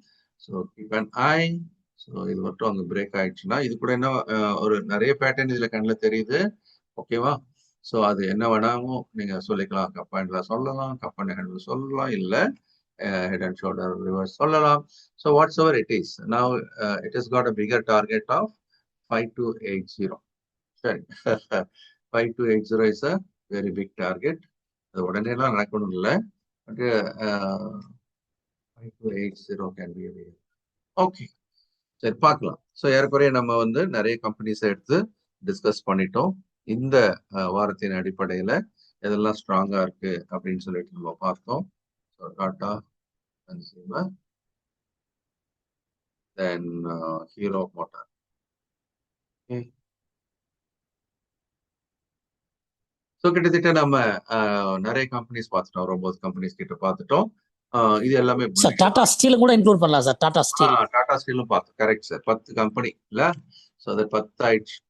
So keep an eye. So இது மட்டும் அங்க break ஆயிடுச்சுன்னா இது கூட என்ன ஒரு நிறைய பேட்டர்ன் இதுல கண்ணில் தெரியுது. ஓகேவா? ஸோ அது என்ன வேணாலும் நீங்க சொல்லிக்கலாம். கப் அண்ட் சொல்லலாம், கப் அண்ட் ஹேண்டில் சொல்லலாம், இல்ல ஹெட் அண்ட் ஷோல்டர் ரிவர்ஸ் சொல்லலாம். So what's ever it is now it is got a figure target of 5280. சரி, 5280 is a very big target. அது உடனே எல்லாம் நடக்கணும் இல்லை, பட் 5280 கேன் பி. ஓகே, சரி பார்க்கலாம். ஸோ ஏறக்குறைய நம்ம வந்து நிறைய கம்பெனிஸை எடுத்து டிஸ்கஸ் பண்ணிட்டோம். இந்த வாரத்தின் அடிப்படையில எதெல்லாம் ஸ்ட்ராங்கா இருக்கு அப்படின்னு சொல்லிட்டு நம்ம பார்த்தோம். டாடா கன்சியூமர், தென் ஹீரோ மோட்டார். ஸோ கிட்டத்தட்ட நம்ம நிறைய கம்பெனிஸ் பார்த்துட்டோம், 9 கம்பெனிஸ் கிட்ட பார்த்துட்டோம். இது எல்லாமே டாடா ஸ்டீல் கூட இன்க்ளூட் பண்ணலாம் சார். டாடா ஸ்டீலும் பார்த்தோம், கரெக்ட் சார். 10 கம்பெனி இல்ல, ஸோ அது 10 ஆயிடுச்சு.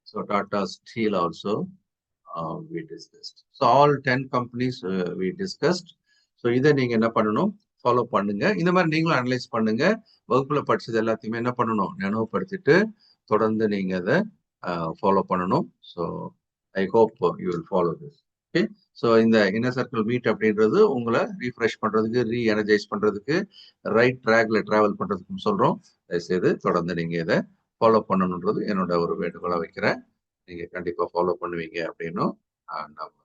So Tata Steel also we discussed. So all 10 companies we discussed. So இதை நீங்க என்ன பண்ணணும், ஃபாலோ பண்ணுங்க. இந்த மாதிரி நீங்களும் அனலைஸ் பண்ணுங்க. வகுப்புல படிச்சது எல்லாத்தையுமே என்ன பண்ணணும், நினைவுபடுத்திட்டு தொடர்ந்து நீங்க அதை ஃபாலோ பண்ணணும். So I hope you will follow this. Okay, so இந்த இன்னர் சர்க்கிள் மீட் அப்படின்றது உங்களை ரீஃப்ரெஷ் பண்றதுக்கு, ரீஎனர்ஜைஸ் பண்றதுக்கு, ரைட் ட்ராக்ல டிராவல் பண்றதுக்கும் சொல்றோம். தயவுசெய்து தொடர்ந்து நீங்க இதை ஃபாலோ பண்ணணுன்றது என்னோட ஒரு வேண்டுகோளா வைக்கிறேன். நீங்க கண்டிப்பா ஃபாலோ பண்ணுவீங்க அப்படின்னும் நம்ம